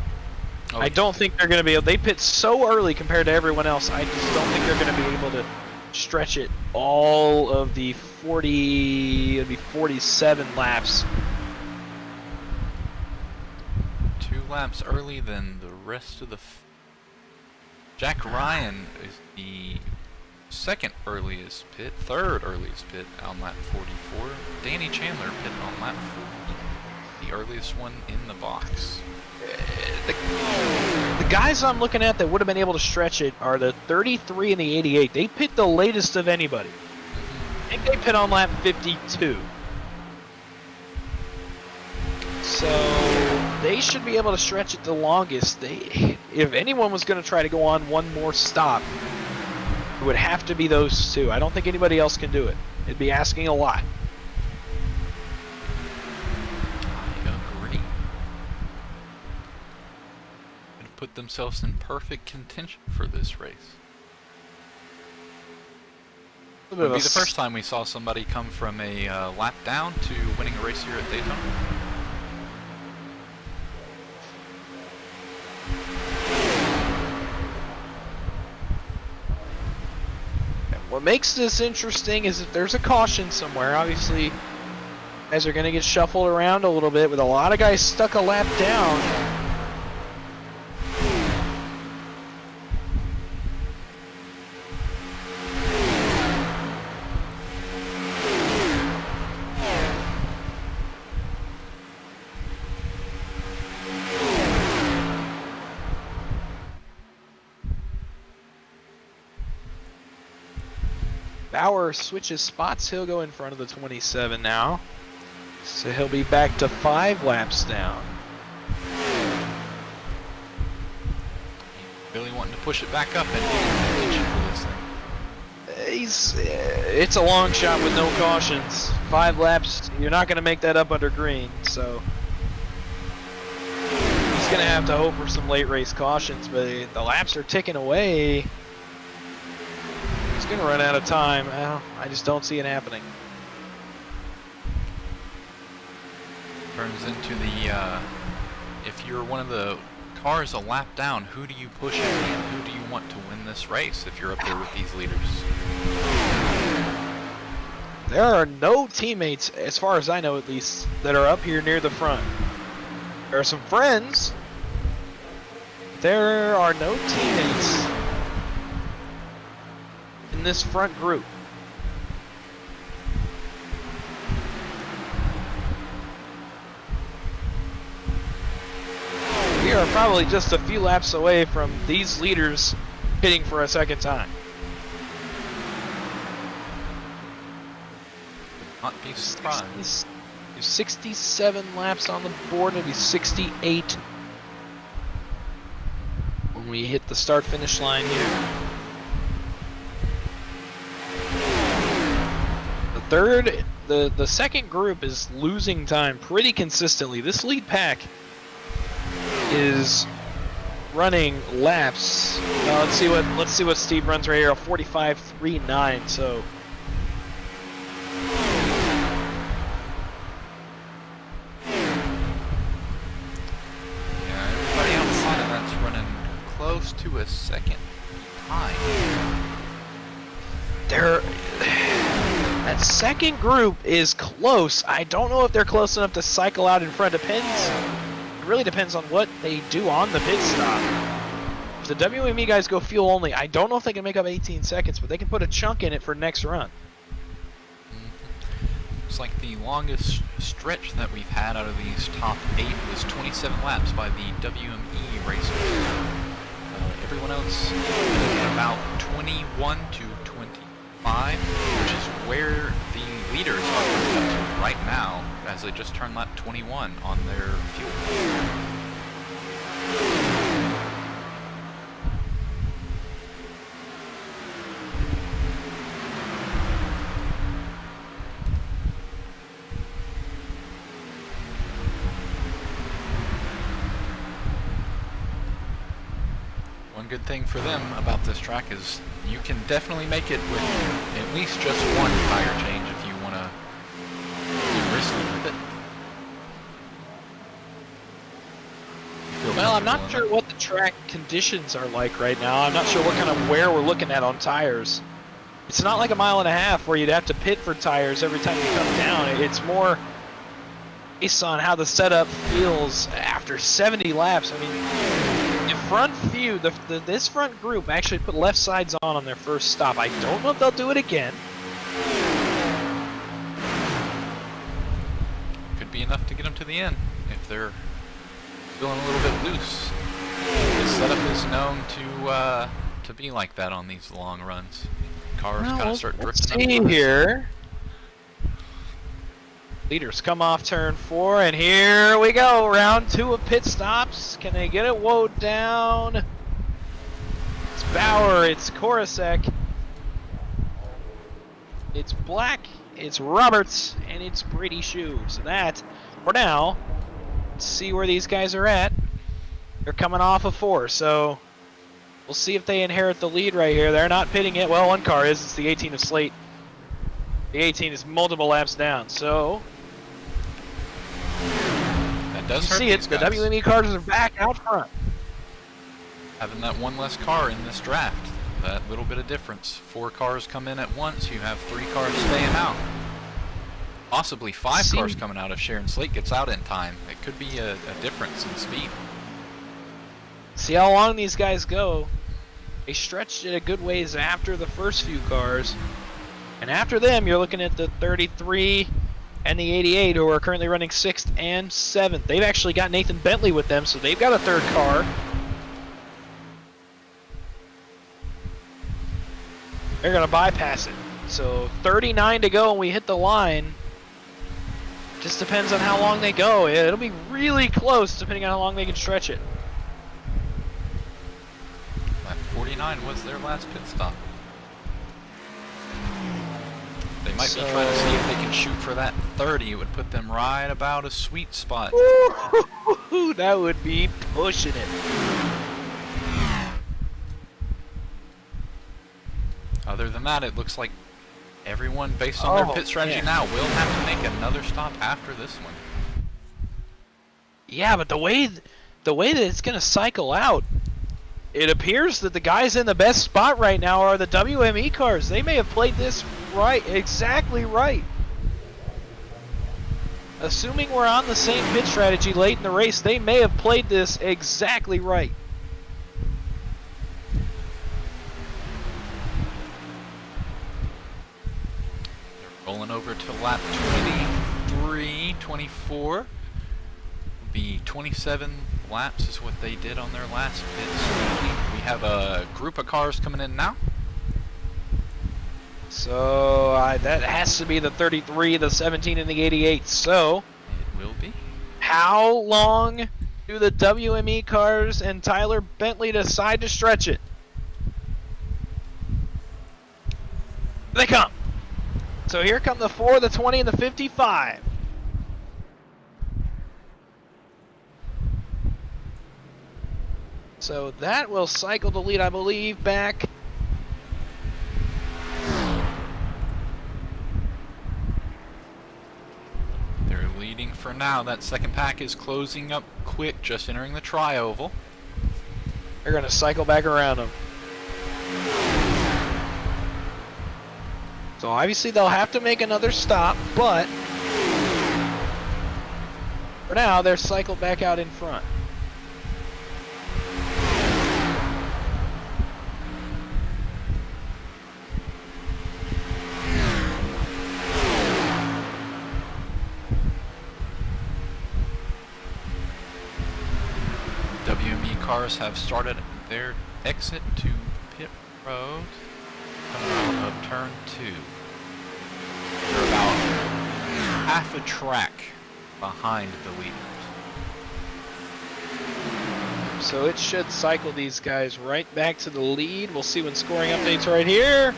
Oh, I don't think they're going to be able. They pit so early compared to everyone else. I just don't think they're going to be able to stretch it all of the 40. It'd be 47 laps. 2 laps early than the rest of the. Jack Ryan is the second earliest pit, third earliest pit on lap 44. Danny Chandler pit on lap 40, the earliest one in the box. The guys I'm looking at that would have been able to stretch it are the 33 and the 88. They pit the latest of anybody. I think they pit on lap 52. So they should be able to stretch it the longest. If anyone was going to try to go on one more stop, it would have to be those two. I don't think anybody else can do it. It'd be asking a lot. Put themselves in perfect contention for this race. It would be the first time we saw somebody come from a lap down to winning a race here at Daytona. What makes this interesting is if there's a caution somewhere, obviously guys are going to get shuffled around a little bit with a lot of guys stuck a lap down. Bauer switches spots. He'll go in front of the 27 now. So he'll be back to 5 laps down. Really wanting to push it back up and get contention for this thing. It's a long shot with no cautions. 5 laps, you're not going to make that up under green, so he's going to have to hope for some late race cautions, but the laps are ticking away. He's going to run out of time. Well, I just don't see it happening. Turns into the, if you're one of the cars a lap down, who do you push in and who do you want to win this race if you're up there with these leaders? There are no teammates, as far as I know at least, that are up here near the front. There are some friends. There are no teammates in this front group. We are probably just a few laps away from these leaders hitting for a second time. Not be surprised. 67 laps on the board, maybe 68 when we hit the start-finish line here. The second group is losing time pretty consistently. This lead pack is running laps. Let's see what Steve runs right here. A 45.39. So yeah, everybody outside of that's running close to a second time. That second group is close. I don't know if they're close enough to cycle out in front. Depends. It really depends on what they do on the pit stop. If the WME guys go fuel only, I don't know if they can make up 18 seconds, but they can put a chunk in it for next run. It's like the longest stretch that we've had out of these top 8 was 27 laps by the WME racers. Everyone else about 21 to 25, which is where the leaders are going up to right now, as they just turned lap 21 on their fuel. good thing for them about this track is you can definitely make it with at least just one tire change if you want to be risky with it. Well, I'm not sure what the track conditions are like right now. I'm not sure what kind of wear we're looking at on tires. It's not like a mile and a half where you'd have to pit for tires every time you come down. It's more based on how the setup feels after 70 laps. I mean, the front few, this front group actually put left sides on their first stop. I don't know if they'll do it again. Could be enough to get them to the end if they're feeling a little bit loose. This setup is known to be like that on these long runs. Cars kind of start drifting up. Let's see here. Leaders come off turn 4, and here we go. Round 2 of pit stops. Can they get it woed down? It's Bauer, it's Korosek, it's Black, it's Roberts, and it's Brady Shue. So that, for now, let's see where these guys are at. They're coming off of 4, so we'll see if they inherit the lead right here. They're not pitting it. Well, one car is. It's the 18 of Slate. The 18 is multiple laps down, so that does hurt see it. these The guys. WME cars are back out front. Having that one less car in this draft, that little bit of difference. 4 cars come in at once, you have 3 cars staying out. Possibly 5 cars coming out if Sharon Slate gets out in time. It could be a difference in speed. See how long these guys go. They stretched it a good ways after the first few cars. And after them, you're looking at the 33 and the 88, who are currently running 6th and 7th. They've actually got Nathan Bentley with them, so they've got a 3rd car. They're going to bypass it. So 39 to go and we hit the line. Just depends on how long they go. It'll be really close depending on how long they can stretch it. Lap 49 was their last pit stop. They might be trying to see if they can shoot for that 30. It would put them right about a sweet spot. Ooh, that would be pushing it. Other than that, it looks like everyone, based on their pit strategy now, will have to make another stop after this one. Yeah, but the way that it's going to cycle out, it appears that the guys in the best spot right now are the WME cars. They may have played this right, exactly right. Assuming we're on the same pit strategy late in the race, they may have played this exactly right. Rolling over to lap 23, 24. Be 27 laps is what they did on their last pit strategy. We have a group of cars coming in now. So that has to be the 33, the 17, and the 88. So it will be. How long do the WME cars and Tyler Bentley decide to stretch it? They come. So here come the 4, the 20, and the 55. So that will cycle the lead, I believe, back. They're leading for now. That second pack is closing up quick, just entering the tri-oval. They're going to cycle back around them. So obviously they'll have to make another stop, but for now they're cycled back out in front. WME cars have started their exit to pit road coming out of turn 2. They're about half a track behind the leaders. So it should cycle these guys right back to the lead. We'll see when scoring updates right here.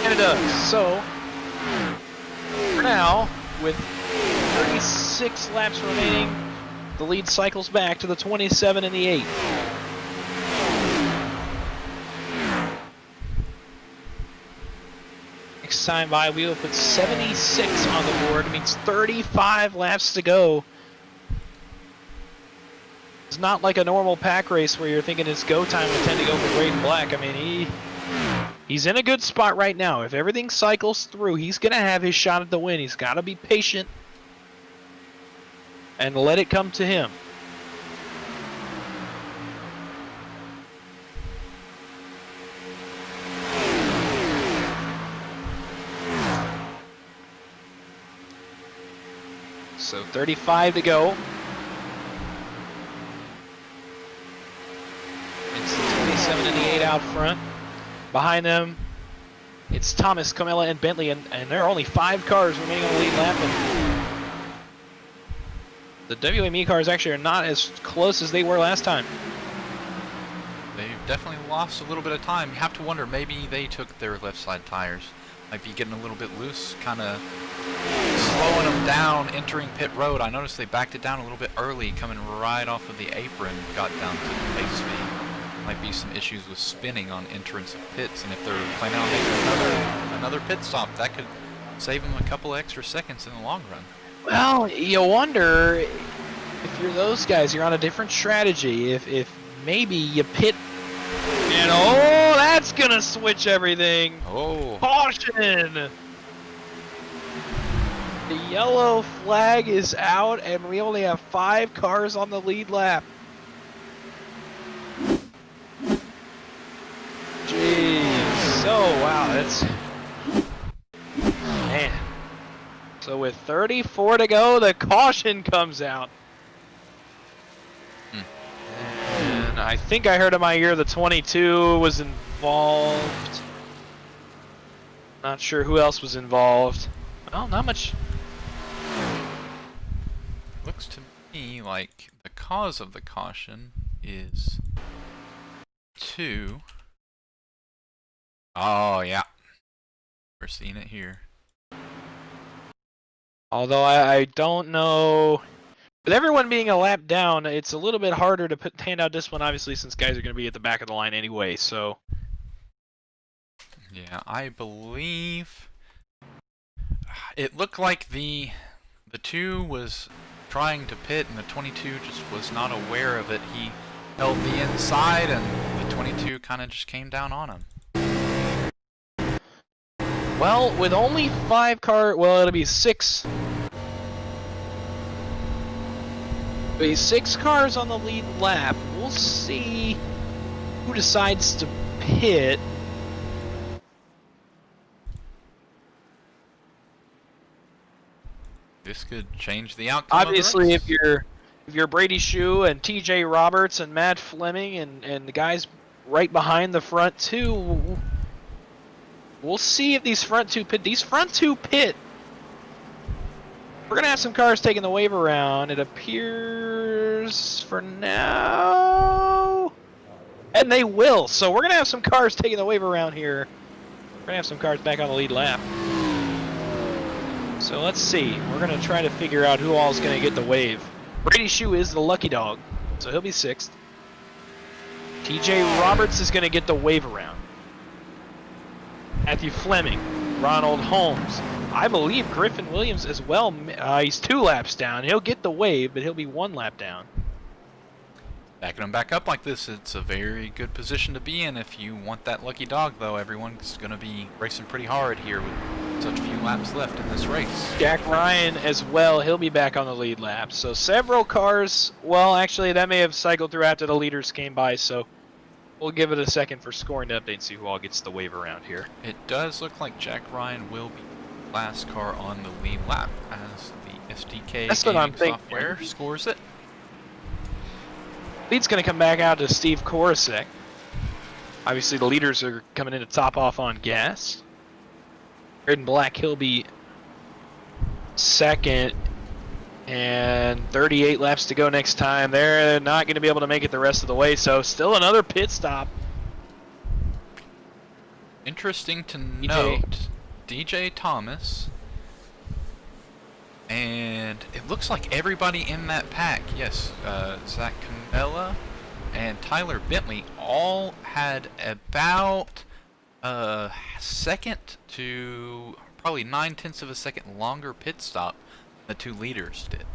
And it does. So for now, with 36 laps remaining, the lead cycles back to the 27 and the 8. Next time by, we will put 76 on the board. It means 35 laps to go. It's not like a normal pack race where you're thinking it's go time and tend to go for Braden Black. I mean, he's in a good spot right now. If everything cycles through, he's going to have his shot at the win. He's got to be patient and let it come to him. So 35 to go. It's the 27 and the 8 out front. Behind them, it's Thomas, Camilla, and Bentley, and there are only 5 cars remaining on the lead lap. And the WME cars actually are not as close as they were last time. They've definitely lost a little bit of time. You have to wonder, maybe they took their left side tires. Might be getting a little bit loose, kind of slowing them down entering pit road. I noticed they backed it down a little bit early, coming right off of the apron, got down to the pace speed. Might be some issues with spinning on entrance of pits, and if they're planning on making another pit stop, that could save them a couple extra seconds in the long run. Well, you wonder if you're those guys, you're on a different strategy. If maybe you pit and oh, that's gonna switch everything. Oh. Caution! The yellow flag is out, and we only have 5 cars on the lead lap. Jeez. So, wow, that's... Man. So with 34 to go, the caution comes out. And I think I heard in my ear the 22 was involved. Not sure who else was involved. Well, not much. Looks to me like the cause of the caution is 2. Oh, yeah. We're seeing it here. Although I don't know. With everyone being a lap down, it's a little bit harder to hand out discipline, obviously, since guys are going to be at the back of the line anyway, so. Yeah, I believe it looked like the 2 was trying to pit, and the 22 just was not aware of it. He held the inside, and the 22 kind of just came down on him. Well, with only 5 cars, well, it'll be 6. It'll be 6 cars on the lead lap. We'll see who decides to pit. This could change the outcome. Obviously, of the race. if you're Brady Shue and TJ Roberts and Matt Fleming and the guys right behind the front 2, we'll see if these front 2 pit. These front 2 pit. We're gonna have some cars taking the wave around. It appears for now, and they will. So we're gonna have some cars taking the wave around here. We're gonna have some cars back on the lead lap. So let's see. We're gonna try to figure out who all is gonna get the wave. Brady Shue is the lucky dog, so he'll be 6th. TJ Roberts is gonna get the wave around. Matthew Fleming, Ronald Holmes. I believe Griffin Williams as well. He's 2 laps down. He'll get the wave, but he'll be 1 lap down. Backing him back up like this, it's a very good position to be in if you want that lucky dog, though. Everyone's going to be racing pretty hard here with such few laps left in this race. Jack Ryan as well. He'll be back on the lead lap. So several cars. Well, actually, that may have cycled through after the leaders came by, so we'll give it a second for scoring to update and see who all gets the wave around here. It does look like Jack Ryan will be the last car on the lead lap as the SDK gaming software scores it. Lead's going to come back out to Steve Korosek. Obviously, the leaders are coming in to top off on gas. Braden Black, he'll be 2nd. And 38 laps to go next time. They're not going to be able to make it the rest of the way, so still another pit stop. Interesting to note, DJ Thomas, and it looks like everybody in that pack, yes, Zach Camella and Tyler Bentley all had about second to probably 9/10 of a second longer pit stop than the two leaders did.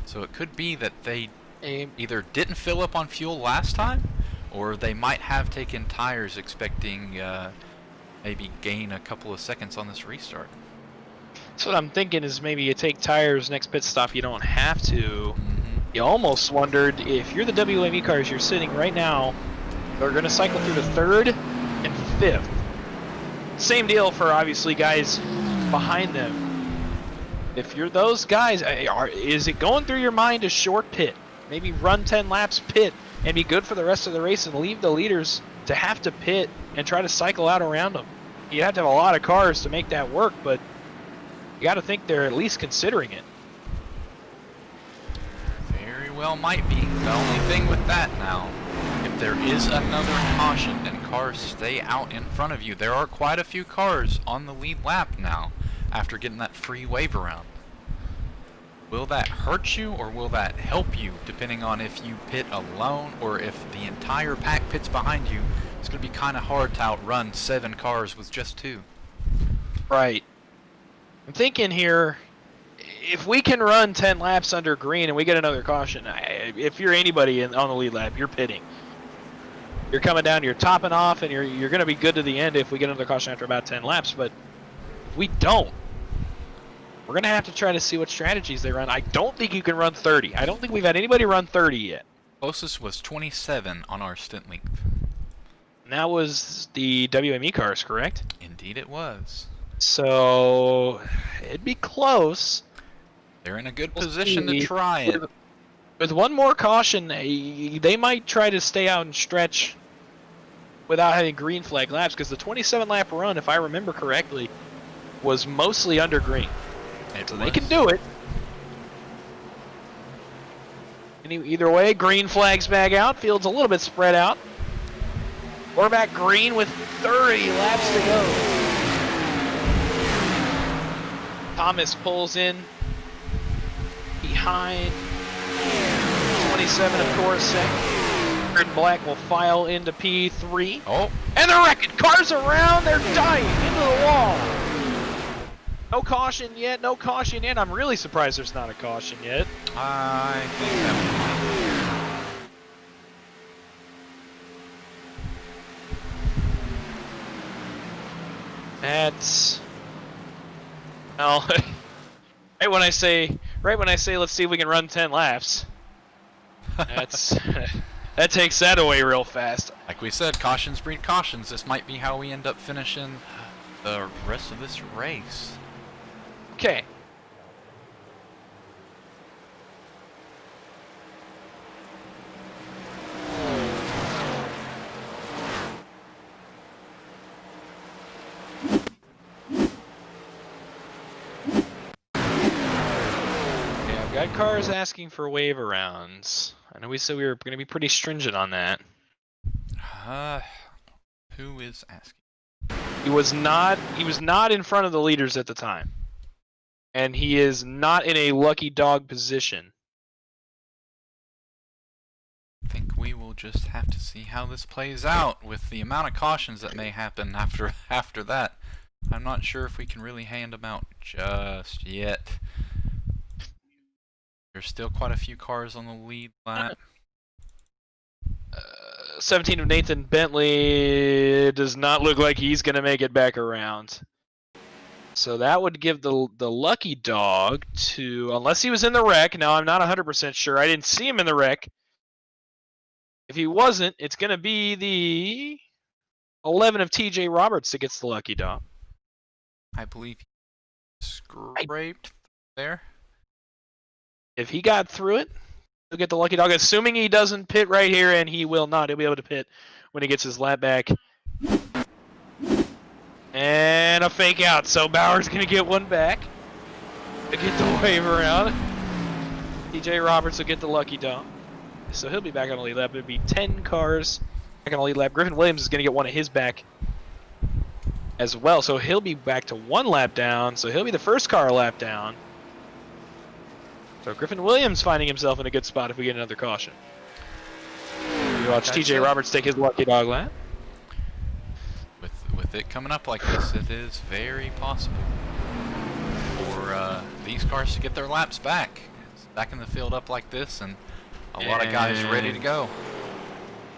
So it could be that they either didn't fill up on fuel last time, or they might have taken tires expecting maybe gain a couple of seconds on this restart. That's what I'm thinking, is maybe you take tires next pit stop, you don't have to. You almost wondered if you're the WME cars, you're sitting right now, they're going to cycle through the 3rd and 5th. Same deal for obviously guys behind them. If you're those guys, is it going through your mind to short pit? Maybe run 10 laps, pit, and be good for the rest of the race and leave the leaders to have to pit and try to cycle out around them. You have to have a lot of cars to make that work, but you got to think they're at least considering it. Very well might be. The only thing with that now, if there is another caution and cars stay out in front of you, there are quite a few cars on the lead lap now after getting that free wave around. Will that hurt you or will that help you, depending on if you pit alone or if the entire pack pits behind you? It's going to be kind of hard to outrun 7 cars with just 2. Right. I'm thinking here, if we can run 10 laps under green and we get another caution, if you're anybody on the lead lap, you're pitting. You're coming down, you're topping off, and you're going to be good to the end if we get another caution after about 10 laps. But if we don't, we're going to have to try to see what strategies they run. I don't think you can run 30. I don't think we've had anybody run 30 yet. Closest was 27 on our stint length. And that was the WME cars, correct? Indeed it was. So it'd be close. They're in a good position to try it. With one more caution, they might try to stay out and stretch without having green flag laps, because the 27 lap run, if I remember correctly, was mostly under green. So they can do it. Either way, green flags back out. Field's a little bit spread out. We're back green with 30 laps to go. Thomas pulls in behind 27, of course. Second. And Black will file into P3. Oh. And they're wrecking. Cars around. They're dying into the wall. No caution yet. No caution yet. I'm really surprised there's not a caution yet. I think that That's, well, right when I say let's see if we can run 10 laps, that's that takes that away real fast. Like we said, cautions breed cautions. This might be how we end up finishing the rest of this race. Okay. Got cars asking for wave arounds. I know we said we were going to be pretty stringent on that. Who is asking? He was not in front of the leaders at the time. And he is not in a lucky dog position. I think we will just have to see how this plays out with the amount of cautions that may happen after that. I'm not sure if we can really hand them out just yet. There's still quite a few cars on the lead lap. 17 of Nathan Bentley does not look like he's going to make it back around. So that would give the lucky dog to, unless he was in the wreck. Now I'm not 100% sure. I didn't see him in the wreck. If he wasn't, it's going to be the 11 of TJ Roberts that gets the lucky dog. I believe he scraped there. If he got through it, he'll get the lucky dog, assuming he doesn't pit right here, and he will not. He'll be able to pit when he gets his lap back. And a fake out, so Bauer's going to get one back to get the wave around. TJ Roberts will get the lucky dog. So he'll be back on the lead lap. It'll be 10 cars back on the lead lap. Griffin Williams is going to get one of his back as well, so he'll be back to 1 lap down. So he'll be the first car a lap down. So Griffin Williams finding himself in a good spot if we get another caution. You watch TJ Roberts take his lucky dog lap. With with it coming up like this, it is very possible for these cars to get their laps back. It's backing the field up like this, and a lot of guys ready to go.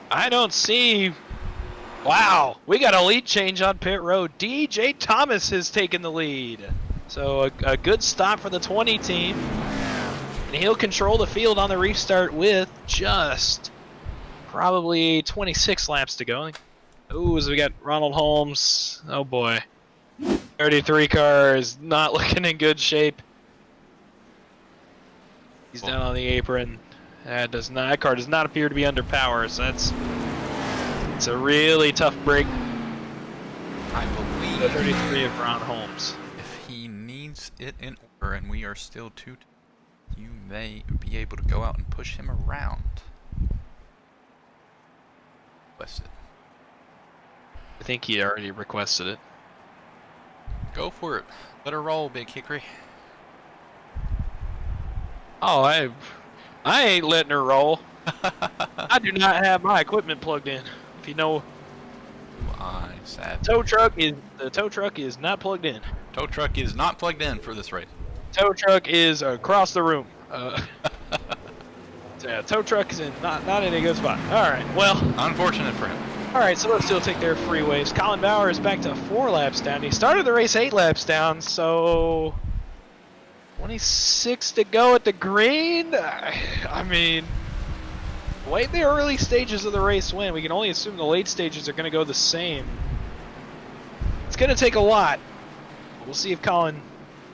I don't see. Wow, we got a lead change on pit road. DJ Thomas has taken the lead. So a good stop for the 20 team. And he'll control the field on the restart with just probably 26 laps to go. Ooh, so we got Ronald Holmes. Oh boy. 33 car is not looking in good shape. He's down on the apron. That car does not appear to be under power, so it's a really tough break. I believe The 33 of Ron Holmes. if he needs it in order and we are still 2, you may be able to go out and push him around. Requested. I think he already requested it. Go for it. Let her roll, Big Hickory. Oh, I ain't letting her roll. I do not have my equipment plugged in. If you know, Sad. the tow truck is not plugged in. Tow truck is not plugged in for this race. Tow truck is across the room. Yeah, tow truck is not in a good spot. All right, well. Unfortunate for him. All right, so let's still take their freeways. Colin Bauer is back to 4 laps down. He started the race 8 laps down, so 26 to go at the green. I mean, the way the early stages of the race went, we can only assume the late stages are going to go the same. It's going to take a lot. We'll see if Colin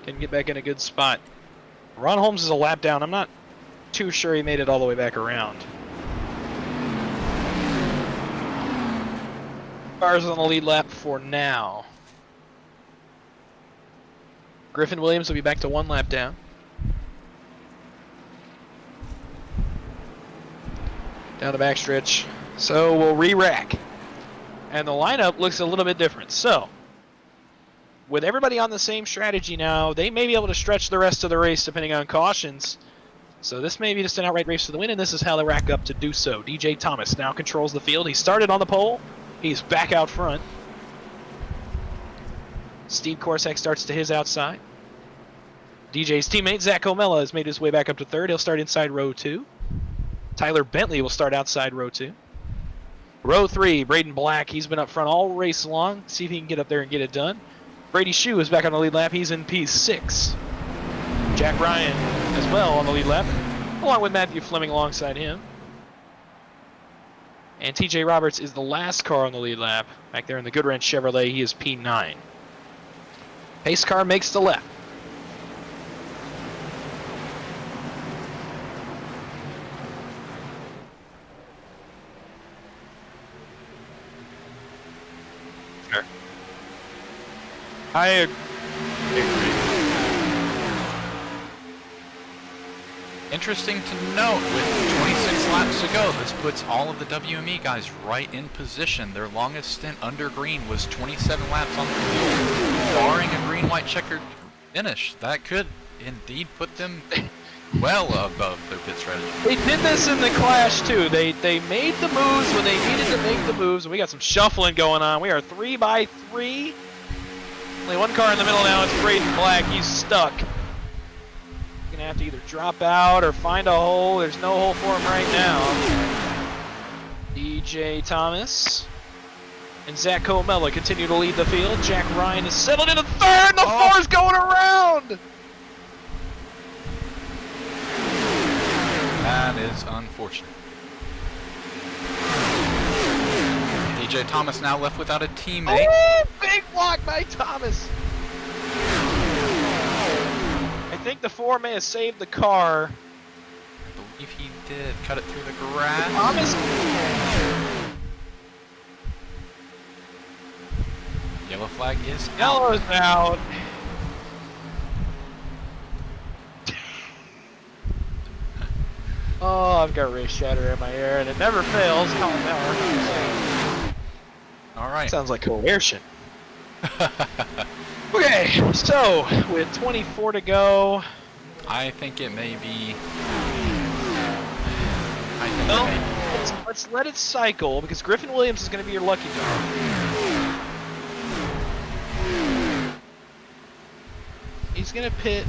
can get back in a good spot. Ron Holmes is a lap down. I'm not too sure he made it all the way back around. Cars on the lead lap for now. Griffin Williams will be back to 1 lap down. Down the backstretch. So we'll re-rack. And the lineup looks a little bit different. So, with everybody on the same strategy now, they may be able to stretch the rest of the race depending on cautions. So this may be just an outright race for the win, and this is how they rack up to do so. DJ Thomas now controls the field. He started on the pole. He's back out front. Steve Korsak starts to his outside. DJ's teammate Zach Comella has made his way back up to 3rd. He'll start inside row 2. Tyler Bentley will start outside row 2. Row 3, Braden Black. He's been up front all race long. See if he can get up there and get it done. Brady Shue is back on the lead lap. He's in P6. Jack Ryan as well on the lead lap, along with Matthew Fleming alongside him. And TJ Roberts is the last car on the lead lap. Back there in the Goodwrench Chevrolet, he is P9. Pace car makes the left. Sure. I agree. Interesting to note, with 26 laps to go, this puts all of the WME guys right in position. Their longest stint under green was 27 laps on the field, barring a green-white checkered finish. That could indeed put them well above their pit strategy. They did this in the Clash too. They made the moves when they needed to make the moves, and we got some shuffling going on. We are 3 by 3. Only 1 car in the middle now. It's Braden Black. He's stuck. Gonna have to either drop out or find a hole. There's no hole for him right now. DJ Thomas and Zach Comella continue to lead the field. Jack Ryan is settled into 3rd. The 4's going around. That is unfortunate. DJ Thomas now left without a teammate. Oh, big block by Thomas. I think the 4 may have saved the car. I believe he did. Cut it through the grass. Thomas. Yellow flag is out. Yellow's out. Oh, I've got race chatter in my ear, and it never fails. Colin Bauer. All right. Sounds like coercion. Okay, so with 24 to go, I think it may be. let's let it cycle because Griffin Williams is going to be your lucky dog. he's gonna pit.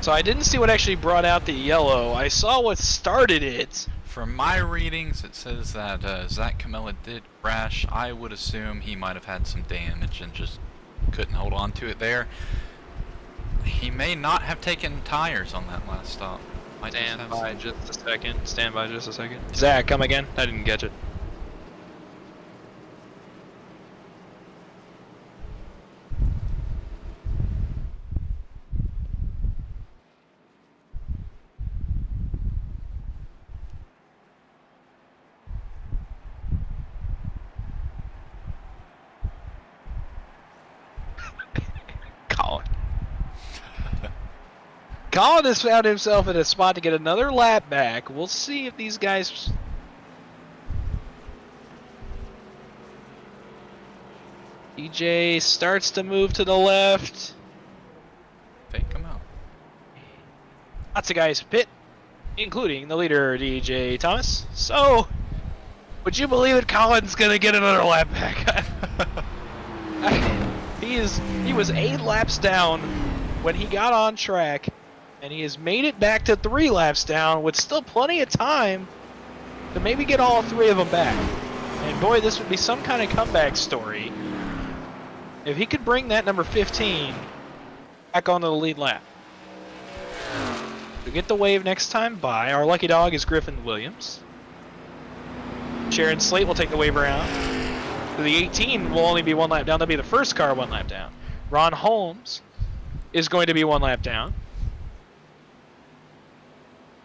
So I didn't see what actually brought out the yellow. I saw what started it. From my readings, it says that Zach Camella did crash. I would assume he might have had some damage and just couldn't hold on to it there. He may not have taken tires on that last stop. Stand by just a second. Stand by just a second. Zach, come again? I didn't catch it. Colin has found himself in a spot to get another lap back. We'll see if these guys... DJ starts to move to the left. Fake him out. Lots of guys pit, including the leader, DJ Thomas. So, would you believe it? Colin's gonna get another lap back. He was 8 laps down when he got on track. And he has made it back to 3 laps down with still plenty of time to maybe get all 3 of them back. And boy, this would be some kind of comeback story if he could bring that number 15 back onto the lead lap. To get the wave next time by, our lucky dog is Griffin Williams. Sharon Slate will take the wave around. The 18 will only be 1 lap down. That'll be the first car 1 lap down. Ron Holmes is going to be 1 lap down.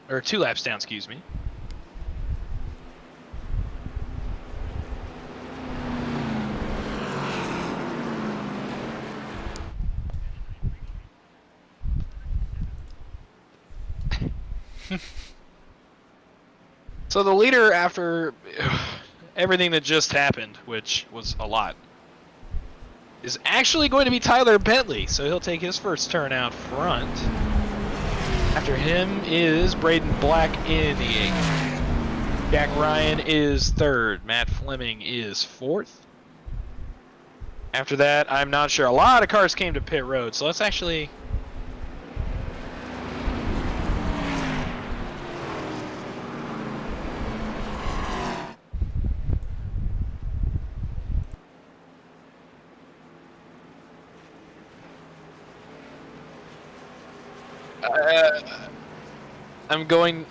Or 2 laps down, excuse me. So the leader, after everything that just happened, which was a lot, is actually going to be Tyler Bentley. So he'll take his first turn out front. After him is Braden Black in the 8th. Jack Ryan is 3rd. Matt Fleming is 4th. After that, I'm not sure. A lot of cars came to pit road, so let's actually...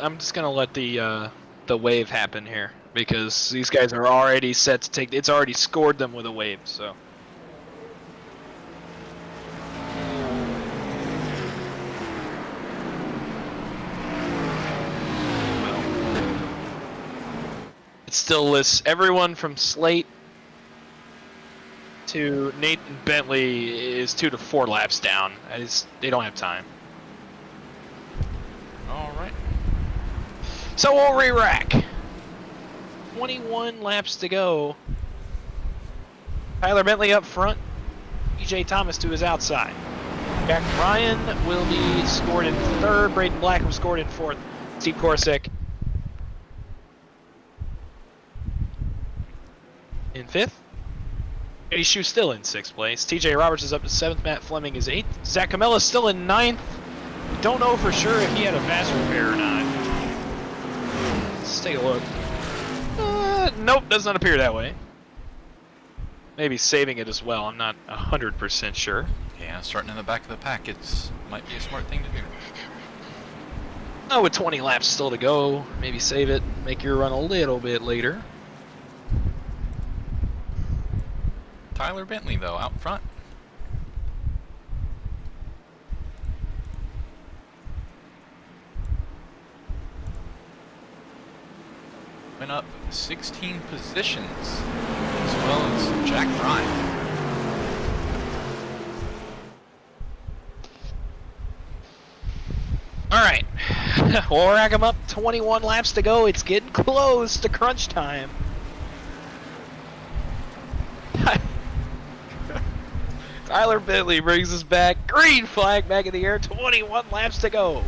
I'm just gonna let the wave happen here because these guys are already set to take. It's already scored them with a wave, so. Well, it still lists everyone from Slate to Nathan Bentley is 2 to 4 laps down. They don't have time. All right. So we'll re-rack. 21 laps to go. Tyler Bentley up front. EJ Thomas to his outside. Jack Ryan will be scored in 3rd. Braden Black was scored in 4th. Steve Korsick in 5th. Eddie Shue still in 6th place. TJ Roberts is up to 7th. Matt Fleming is 8th. Zach Camella is still in 9th. Don't know for sure if he had a fast repair or not. Let's take a look. Nope, does not appear that way. Maybe saving it as well. I'm not 100% sure. Yeah, starting in the back of the pack, might be a smart thing to do. Oh, with 20 laps still to go, maybe save it, make your run a little bit later. Tyler Bentley, though, out front. Went up 16 positions, as well as Jack Ryan. Alright, we'll rack them up. 21 laps to go. It's getting close to crunch time. Tyler Bentley brings us back. Green flag back in the air. 21 laps to go.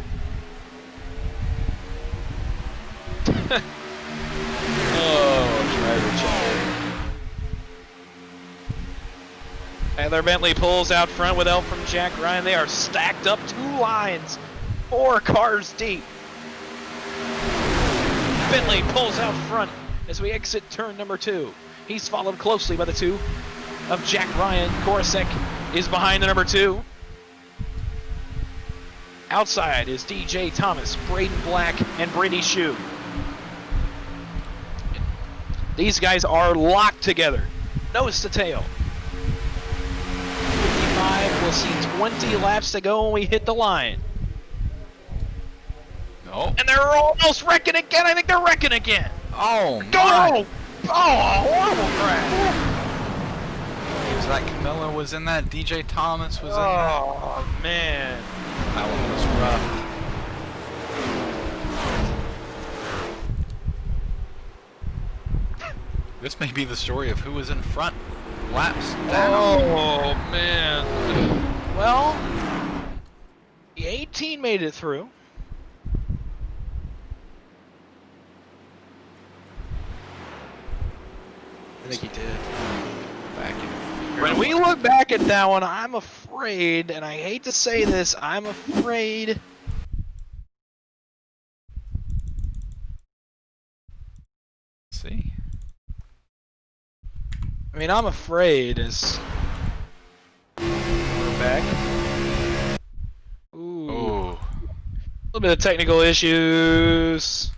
Oh, driver chatter. Tyler Bentley pulls out front with help from Jack Ryan. They are stacked up 2 lines, 4 cars deep. Bentley pulls out front as we exit turn number 2. He's followed closely by the 2 of Jack Ryan. Korosek is behind the number 2. Outside is DJ Thomas, Braden Black, and Brady Shue. These guys are locked together, nose to tail. 55, we'll see 20 laps to go when we hit the line. No. And they're almost wrecking again. I think they're wrecking again. Oh, Go! my. Oh, a horrible crash. Was that Camilla was in that? DJ Thomas was in that? Oh, man. That one was rough. This may be the story of who was in front. Laps down. Oh, man. Well, the 18 made it through. I think he did. Back in. When we look back at that one, I'm afraid, and I hate to say this, I'm afraid. See. I mean, I'm afraid as we're back. Ooh. Oh. A little bit of technical issues.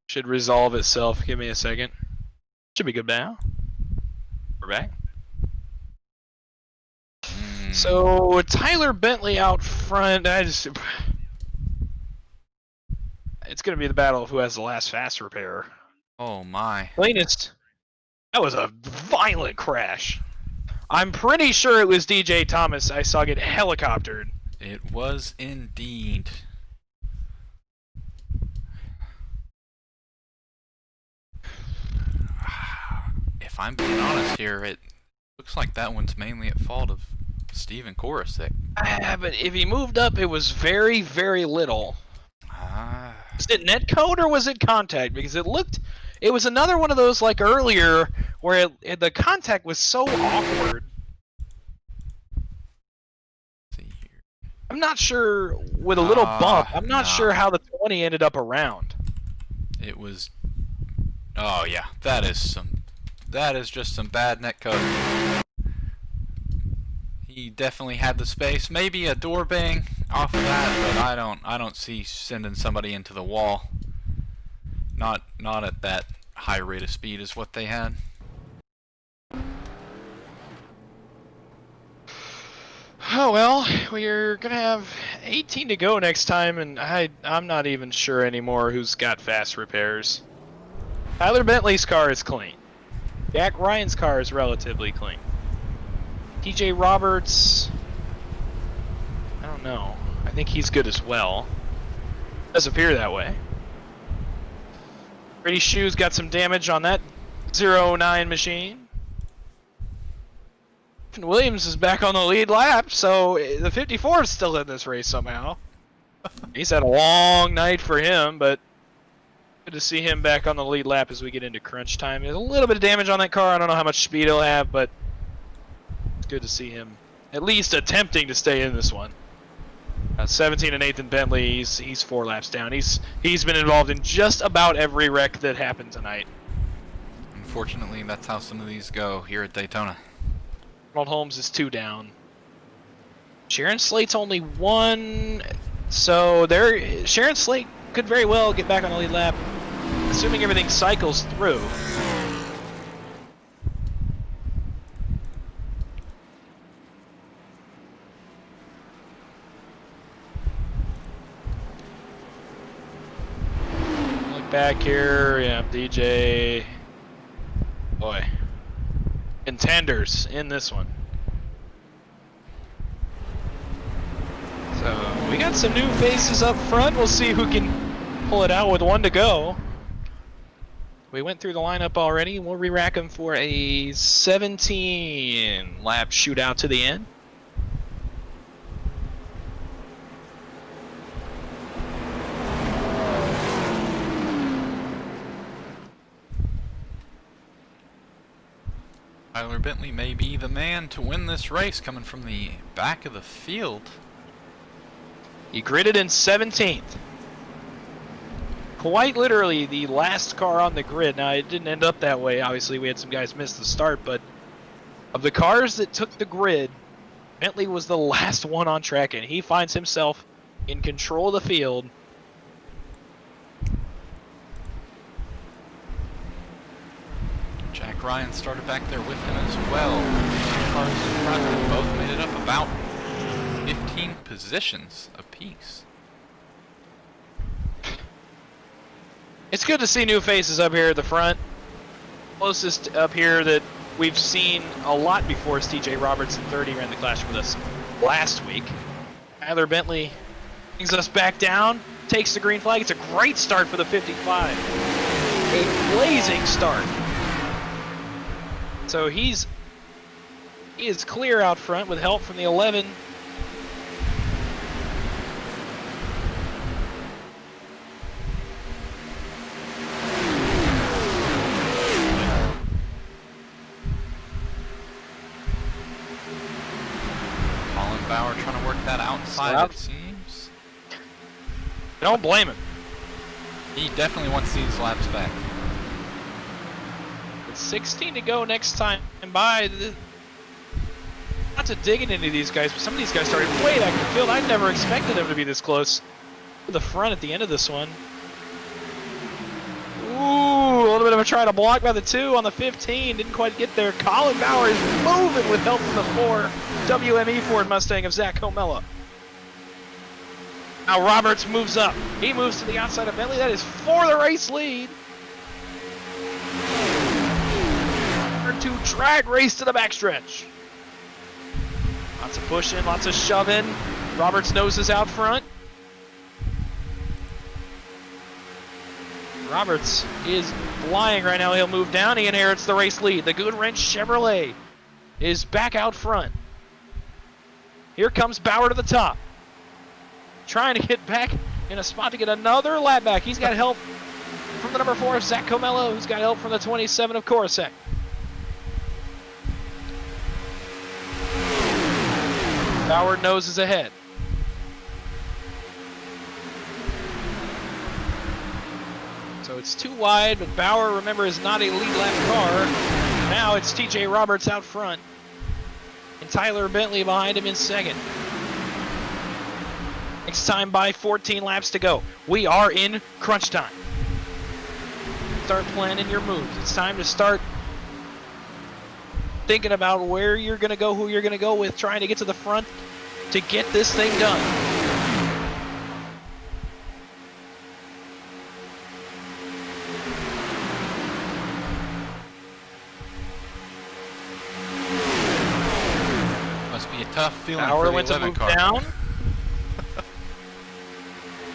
Should resolve itself. Give me a second. Should be good now. We're back. So Tyler Bentley out front. It's gonna be the battle of who has the last fast repair. Oh my. Cleanest. That was a violent crash. I'm pretty sure it was DJ Thomas I saw get helicoptered. It was indeed. If I'm being honest here, it looks like that one's mainly at fault of Steven Korosek. But if he moved up, it was very, very little. Ah. Is it netcode or was it contact? Because it was another one of those like earlier where the contact was so awkward. Let's see here. I'm not sure with a little bump. I'm not sure how the 20 ended up around. It was. Oh yeah, that is just some bad netcode. He definitely had the space. Maybe a door bang off of that, but I don't see sending somebody into the wall. Not at that high rate of speed is what they had. Oh well, we're gonna have 18 to go next time, and I'm not even sure anymore who's got fast repairs. Tyler Bentley's car is clean. Jack Ryan's car is relatively clean. TJ Roberts, I don't know. I think he's good as well. Does appear that way. Brady Shue's got some damage on that 09 machine. Williams is back on the lead lap, so the 54 is still in this race somehow. He's had a long night for him, but good to see him back on the lead lap as we get into crunch time. There's a little bit of damage on that car. I don't know how much speed he'll have, but it's good to see him at least attempting to stay in this one. 17 and Nathan Bentley, he's 4 laps down. He's been involved in just about every wreck that happened tonight. Unfortunately, that's how some of these go here at Daytona. Ronald Holmes is 2 down. Sharon Slate's only 1, so Sharon Slate could very well get back on the lead lap, assuming everything cycles through. Look back here, yeah, DJ. Boy. Contenders in this one. So we got some new faces up front. We'll see who can pull it out with 1 to go. We went through the lineup already. We'll re-rack them for a 17 lap shootout to the end. Tyler Bentley may be the man to win this race, coming from the back of the field. He gridded in 17th. Quite literally the last car on the grid. Now, it didn't end up that way. Obviously, we had some guys miss the start, but of the cars that took the grid, Bentley was the last one on track, and he finds himself in control of the field. Jack Ryan started back there with him as well. Two cars in front of them both made it up about 15 positions apiece. It's good to see new faces up here at the front. Closest up here that we've seen a lot before is TJ Roberts in 30, ran the Clash with us last week. Tyler Bentley brings us back down, takes the green flag. It's a great start for the 55. A blazing start. So he is clear out front with help from the 11. Bauer trying to work that outside, it seems. Don't blame him. He definitely wants these laps back. With 16 to go next time by. Lots of digging into these guys, but some of these guys started way back in the field. I never expected them to be this close to the front at the end of this one. Ooh, a little bit of a try to block by the 2 on the 15. Didn't quite get there. Colin Bauer is moving with help from the 4. WME Ford Mustang of Zach Comella. Now Roberts moves up. He moves to the outside of Bentley. That is for the race lead. To drag race to the backstretch. Lots of pushing, lots of shoving. Roberts' nose is out front. Roberts is flying right now. He'll move down. He inherits the race lead. The Good Wrench Chevrolet is back out front. Here comes Bauer to the top. Trying to get back in a spot to get another lap back. He's got help from the number 4 of Zach Comella, who's got help from the 27 of Korosek. Bauer noses ahead. So it's too wide, but Bauer, remember, is not a lead lap car. Now it's TJ Roberts out front. And Tyler Bentley behind him in second. Next time by 14 laps to go. We are in crunch time. Start planning your moves. It's time to start thinking about where you're going to go, who you're going to go with, trying to get to the front to get this thing done. Tough feeling Bauer for the went to 11 move car. down.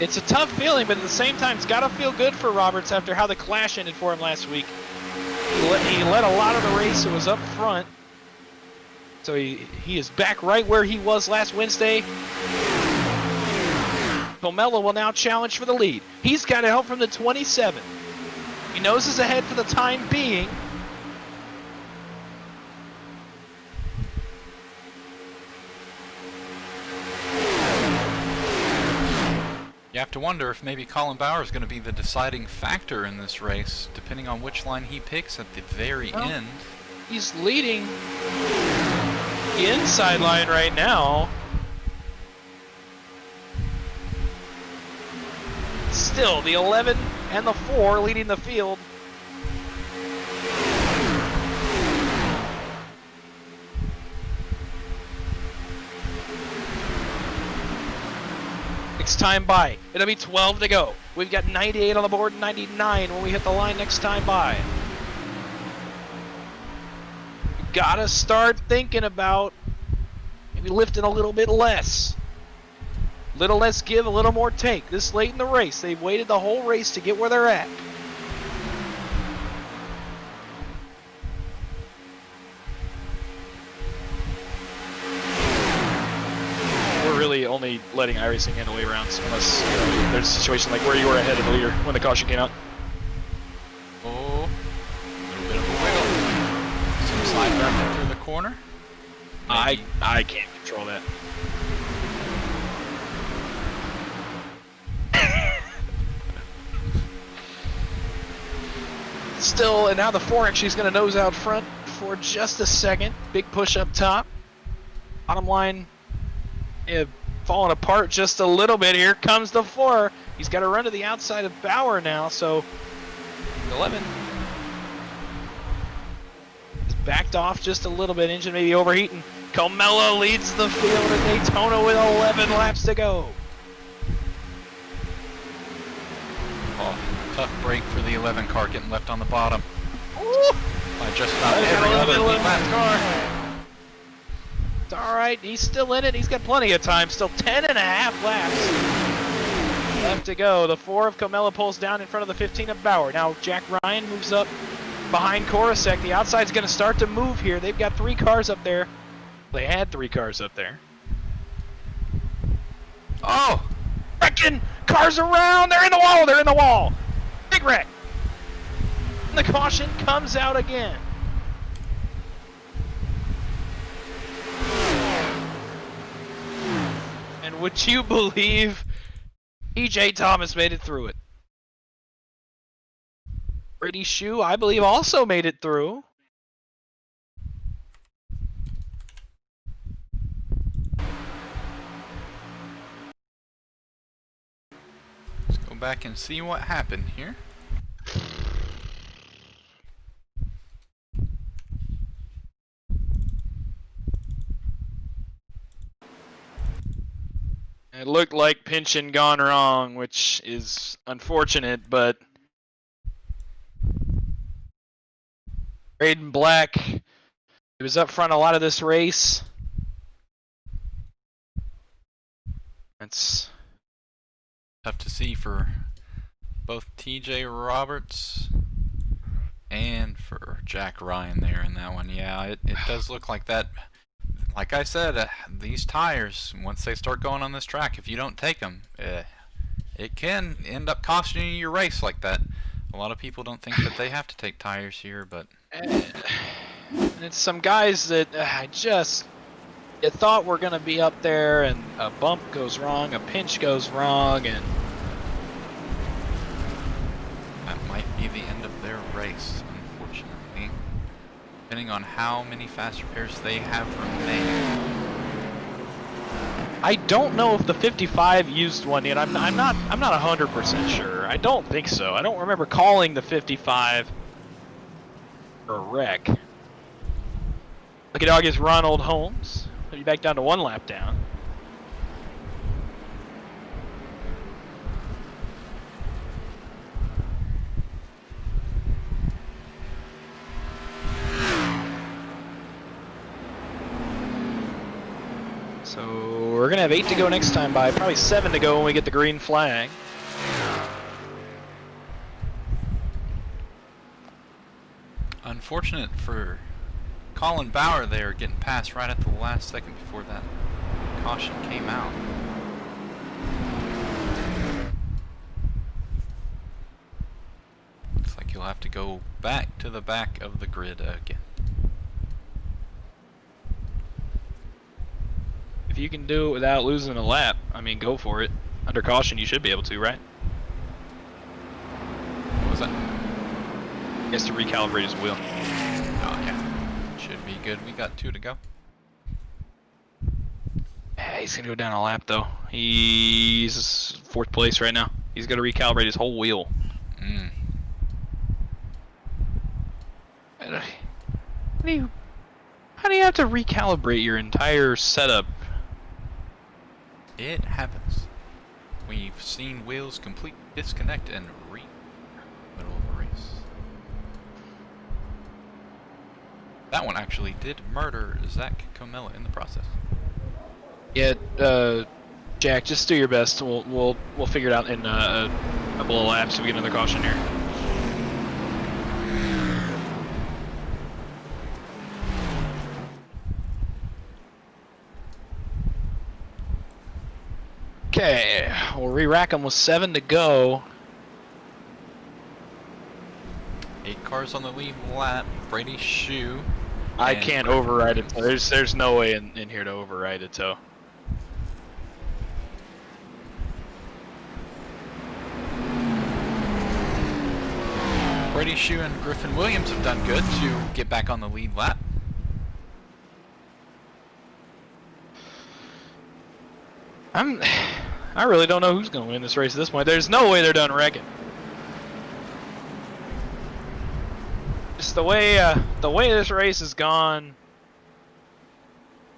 It's a tough feeling, but at the same time, it's got to feel good for Roberts after how the Clash ended for him last week. He led a lot of the race. It was up front. So he is back right where he was last Wednesday. Comella will now challenge for the lead. He's got help from the 27. He knows he's ahead for the time being. You have to wonder if maybe Colin Bauer is going to be the deciding factor in this race, depending on which line he picks at the very end. He's leading the inside line right now. Still, the 11 and the 4 leading the field. Next time by. It'll be 12 to go. We've got 98 on the board, 99 when we hit the line next time by. You gotta start thinking about maybe lifting a little bit less. Little less give, a little more take. This late in the race, they've waited the whole race to get where they're at. Really only letting Iracing handle way rounds unless there's a situation like where you were ahead of the leader when the caution came out. Oh, a little bit of a wiggle. Some slide back corner. I Maybe. can't control that. Still, and now the 4 actually is going to nose out front for just a second. Big push up top. Bottom line falling apart just a little bit. Here comes the 4. He's got to run to the outside of Bauer now, so 11 is backed off just a little bit. Engine maybe overheating. Comella leads the field at Daytona with 11 laps to go. Oh, tough break for the 11 car getting left on the bottom. Ooh. By just about every other lap car. It's all right. He's still in it. He's got plenty of time. Still 10 and a half laps left to go. The 4 of Comella pulls down in front of the 15 of Bauer. Now Jack Ryan moves up behind Korosek. The outside's going to start to move here. They've got 3 cars up there. They had 3 cars up there. Oh! Wrecking! Cars around! They're in the wall! They're in the wall! Big wreck! And the caution comes out again. And would you believe EJ Thomas made it through it? Brady Shue, I believe, also made it through. Let's go back and see what happened here. It looked like pinching gone wrong, which is unfortunate, but Braden Black, he was up front a lot of this race. It's Tough to see for both TJ Roberts and for Jack Ryan there in that one. Yeah, it does look like that. Like I said, these tires, once they start going on this track, if you don't take them, it can end up costing you your race like that. A lot of people don't think that they have to take tires here, but and it's some guys that you thought were going to be up there, and a bump goes wrong, a pinch goes wrong, and that might be the end of their race, unfortunately. Depending on how many fast repairs they have remaining. I don't know if the 55 used one yet. I'm not 100% sure. I don't think so. I don't remember calling the 55 for a wreck. Look at August Ronald Holmes. He'll be back down to 1 lap down. So we're gonna have 8 to go next time by probably 7 to go when we get the green flag. Unfortunate for Colin Bauer there, getting passed right at the last second before that caution came out. Looks like you'll have to go back to the back of the grid again. If you can do it without losing a lap, I mean, go for it. Under caution, you should be able to, right? What was that? He has to recalibrate his wheel. Oh yeah, should be good. We got 2 to go. He's gonna go down a lap though. He's 4th place right now. He's gonna recalibrate his whole wheel. How do you have to recalibrate your entire setup? It happens. We've seen wheels complete disconnect and middle of a race. That one actually did murder Zach Comella in the process. Yeah, Jack, just do your best. We'll figure it out in a couple of laps so we get another caution here. Okay, we'll re-rack them with 7 to go. 8 cars on the lead lap. Brady Shue I And can't Griffin override it. Williams. There's no way in here to override it, so. Brady Shue and Griffin Williams have done good to get back on the lead lap. I really don't know who's going to win this race at this point. There's no way they're done wrecking. Just the way this race has gone.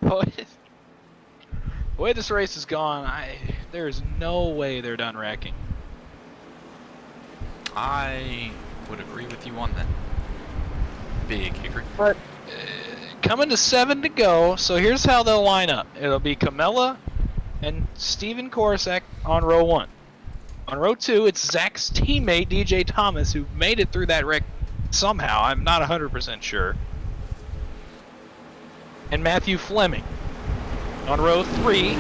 The way this race has gone, there's no way they're done wrecking. I would agree with you on that. Big Hickory. But coming to 7 to go, so here's how they'll line up. It'll be Camella and Steven Korosek on row 1. On row 2, it's Zach's teammate DJ Thomas, who made it through that wreck somehow. I'm not 100% sure. And Matthew Fleming. On row 3,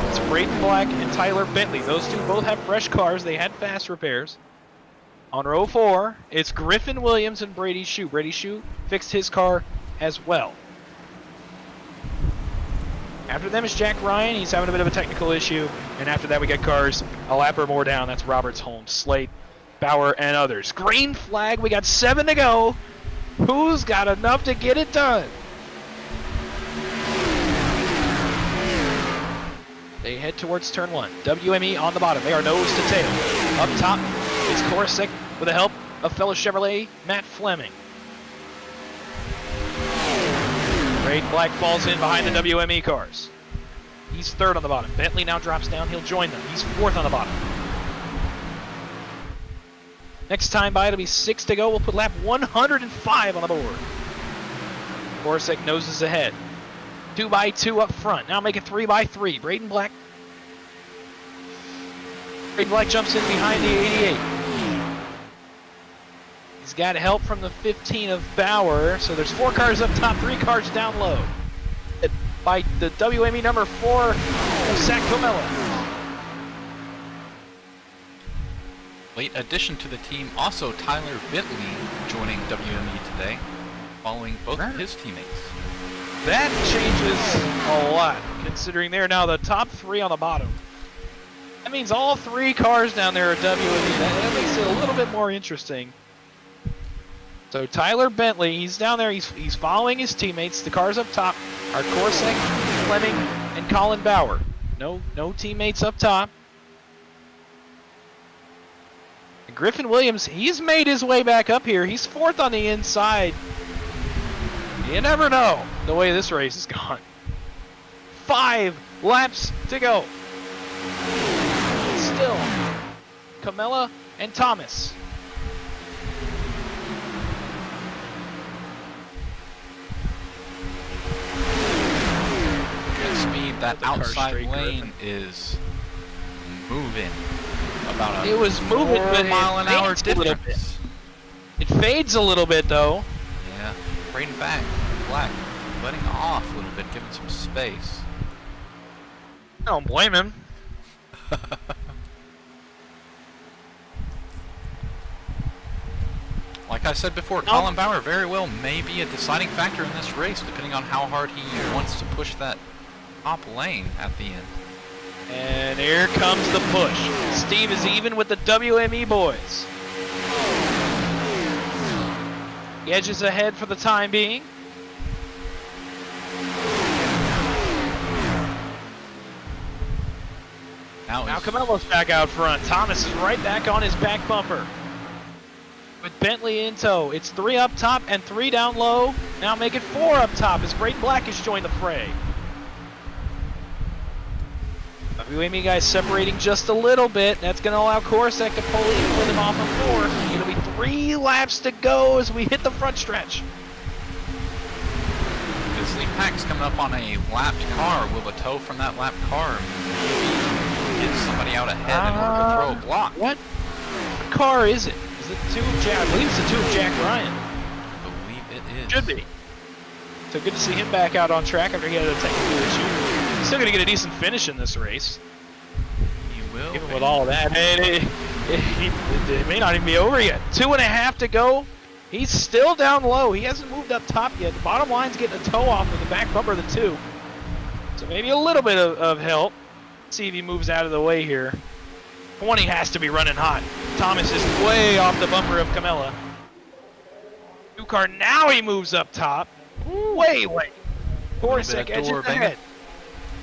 it's Braden Black and Tyler Bentley. Those two both have fresh cars. They had fast repairs. On row 4, it's Griffin Williams and Brady Shue. Brady Shue fixed his car as well. After them is Jack Ryan. He's having a bit of a technical issue. And after that, we got cars a lap or more down. That's Roberts, Holmes, Slate, Bauer, and others. Green flag. We got 7 to go. Who's got enough to get it done? They head towards turn 1. WME on the bottom. They are nose to tail. Up top is Korosek with the help of fellow Chevrolet Matt Fleming. Braden Black falls in behind the WME cars. He's 3rd on the bottom. Bentley now drops down. He'll join them. He's 4th on the bottom. Next time by, it'll be 6 to go. We'll put lap 105 on the board. Korosek noses ahead. 2x2 up front. Now make it 3x3. Braden Black jumps in behind the 88. He's got help from the 15 of Bauer. So there's 4 cars up top, 3 cars down low. By the WME number 4 of Zach Camella. Late addition to the team, also Tyler Bentley joining WME today, following both of his teammates. That changes a lot, considering they're now the top 3 on the bottom. That means all 3 cars down there are WME. That makes it a little bit more interesting. So Tyler Bentley, he's down there. He's following his teammates. The cars up top are Korosek, Fleming, and Colin Bauer. No teammates up top. And Griffin Williams, he's made his way back up here. He's 4th on the inside. You never know the way this race is gone. 5 laps to go. Still, Camella and Thomas. Good speed. That outside lane is moving. About a it was moving, 4 but mile an hour difference. It fades a little bit, though. Yeah, Braden Black letting off a little bit, giving some space. I don't blame him. Like I said before, Colin Bauer very well may be a deciding factor in this race, depending on how hard he wants to push that top lane at the end. And here comes the push. Steve is even with the WME boys. He edges ahead for the time being. Now Camelo's back out front. Thomas is right back on his back bumper. With Bentley in tow. It's 3 up top and 3 down low. Now make it 4 up top as Braden Black has joined the fray. WME guys separating just a little bit. That's going to allow Korosek to pull in with him off of 4. It'll be 3 laps to go as we hit the front stretch. Disney Pack's coming up on a lapped car. Will the tow from that lapped car get somebody out ahead in order to throw a block? What car is it? Is it 2 of Jack? I believe it's the 2 of Jack Ryan. I believe it is. Should be. So good to see him back out on track after he had a technical issue. He's still going to get a decent finish in this race. He will. Even with all that. It may not even be over yet. 2.5 to go. He's still down low. He hasn't moved up top yet. The bottom line's getting a toe off of the back bumper of the 2. So maybe a little bit of help. See if he moves out of the way here. 20 has to be running hot. Thomas is way off the bumper of Camilla. New car, now he moves up top. Way. Korosek edges ahead.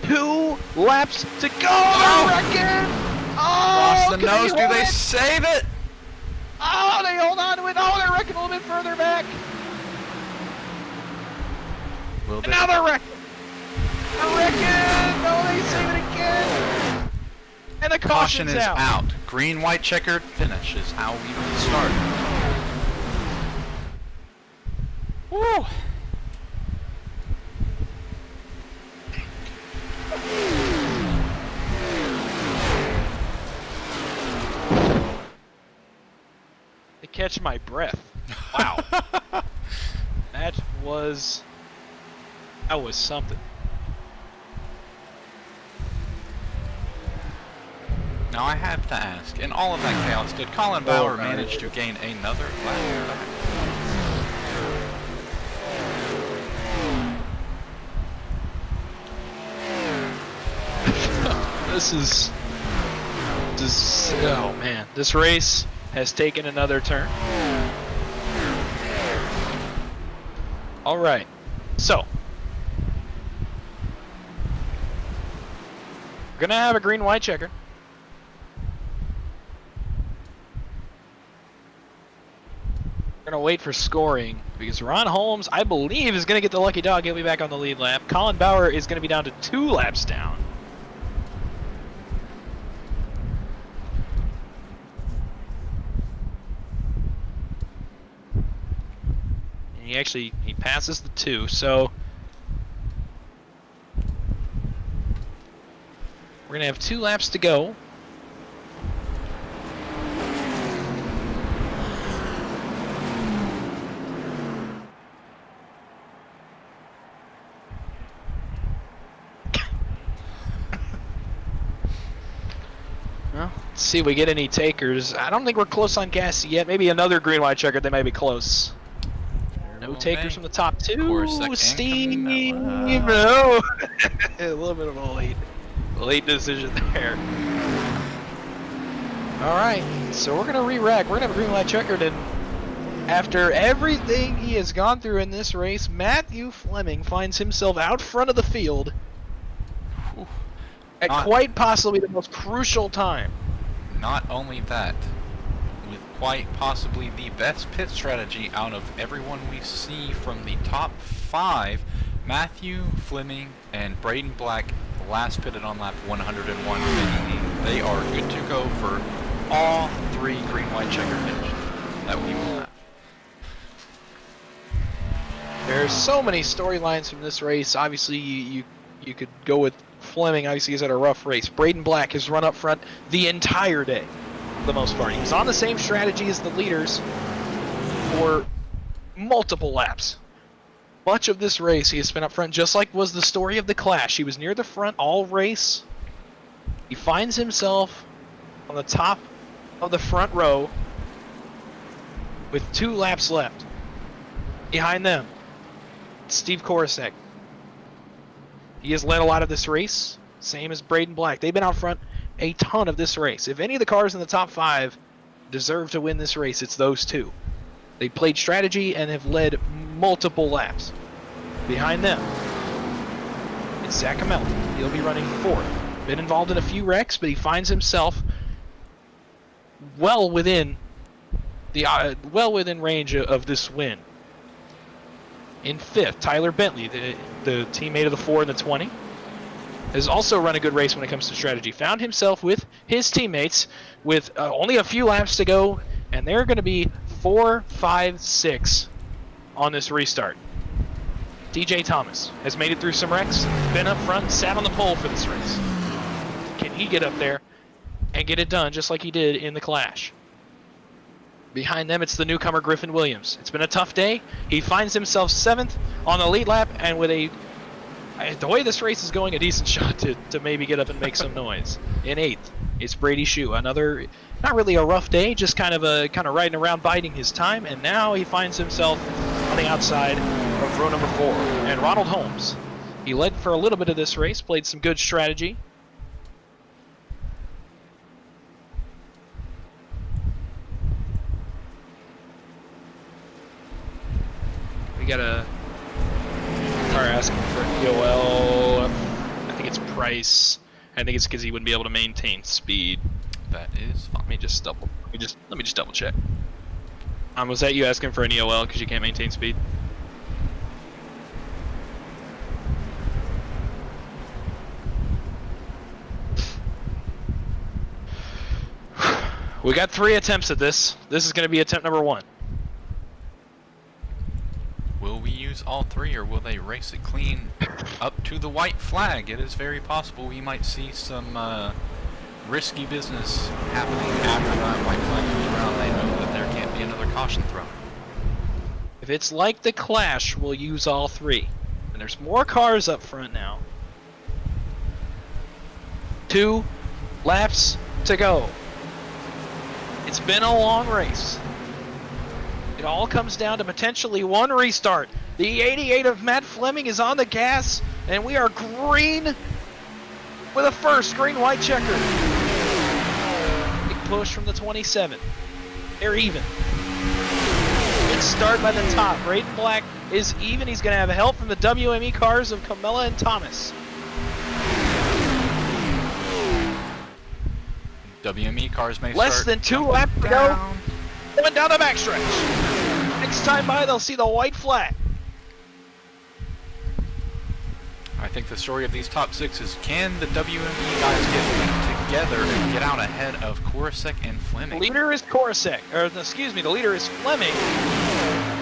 2 laps to go. Oh! Wrecking. Cross the can nose. Do hold they it? save it? Oh, they hold on to it. Oh, they're wrecking a little bit further back. And now they're wrecking. They're wrecking. No, they save it again. And the Caution caution's is out. out. Green, white, checkered finish is how we start. Woo! To catch my breath. Wow. that was something. Now I have to ask, in all of that chaos, did Colin Bauer manage to gain another lap back? This is oh man, this race has taken another turn. All right, so we're gonna have a green-white checker. We're gonna wait for scoring because Ron Holmes, I believe, is gonna get the lucky dog. He'll be back on the lead lap. Colin Bauer is gonna be down to 2 laps down. He passes the 2, so we're gonna have 2 laps to go. Well, let's see if we get any takers. I don't think we're close on gas yet. Maybe another green-white checker. They might be close. No takers from the top 2. Korosek and Steve, Camilla. no. A little bit of a late decision there. All right, so we're gonna re-rack. We're gonna have a green light checkered, and after everything he has gone through in this race, Matthew Fleming finds himself out front of the field at quite possibly the most crucial time. Not only that, with quite possibly the best pit strategy out of everyone we see from the top 5, Matthew Fleming and Braden Black last pitted on lap 101, meaning they are good to go for all 3 green-white checker finishes that we will have. There's so many storylines from this race. Obviously, you could go with Fleming. Obviously, he's had a rough race. Braden Black has run up front the entire day, for the most part. He was on the same strategy as the leaders for multiple laps. Much of this race, he has been up front, just like was the story of the Clash. He was near the front all race. He finds himself on the top of the front row with 2 laps left. Behind them, Steve Korosek. He has led a lot of this race, same as Braden Black. They've been out front a ton of this race. If any of the cars in the top 5 deserve to win this race, it's those 2. They played strategy and have led multiple laps. Behind them, it's Zach Camella. He'll be running 4th. Been involved in a few wrecks, but he finds himself well within range of this win. In 5th, Tyler Bentley, the teammate of the 4 and the 20, has also run a good race when it comes to strategy. Found himself with his teammates with only a few laps to go, and they're going to be 4, 5, 6 on this restart. DJ Thomas has made it through some wrecks, been up front, sat on the pole for this race. Can he get up there and get it done just like he did in the Clash? Behind them, it's the newcomer Griffin Williams. It's been a tough day. He finds himself 7th on the lead lap, and with the way this race is going, a decent shot to maybe get up and make some noise. In 8th, It's Brady Shue. Another, not really a rough day, just kind of riding around biding his time, and now he finds himself on the outside of row number 4. And Ronald Holmes, he led for a little bit of this race, played some good strategy. We got a car asking for EOL. I think it's Price. I think it's because he wouldn't be able to maintain speed. That is fine. Let me just double check. Was that you asking for an EOL because you can't maintain speed? We got 3 attempts at this. This is going to be attempt number 1. Will we use all 3, or will they race it clean up to the white flag? It is very possible we might see some risky business happening after that white flag comes around. They know that there can't be another caution thrown. If it's like the Clash, we'll use all 3. And there's more cars up front now. 2 laps to go. It's been a long race. It all comes down to potentially 1 restart. The 88 of Matt Fleming is on the gas, and we are green with a first green-white checker. Big push from the 27. They're even. Good start by the top. Braden Black is even. He's going to have help from the WME cars of Camella and Thomas. WME cars may Less start than 2 laps to go. Going down the backstretch. Next time by, they'll see the white flag. I think the story of these top 6 is, can the WME guys get linked together and get out ahead of Korosek and Fleming? The leader is Korosek, the leader is Fleming.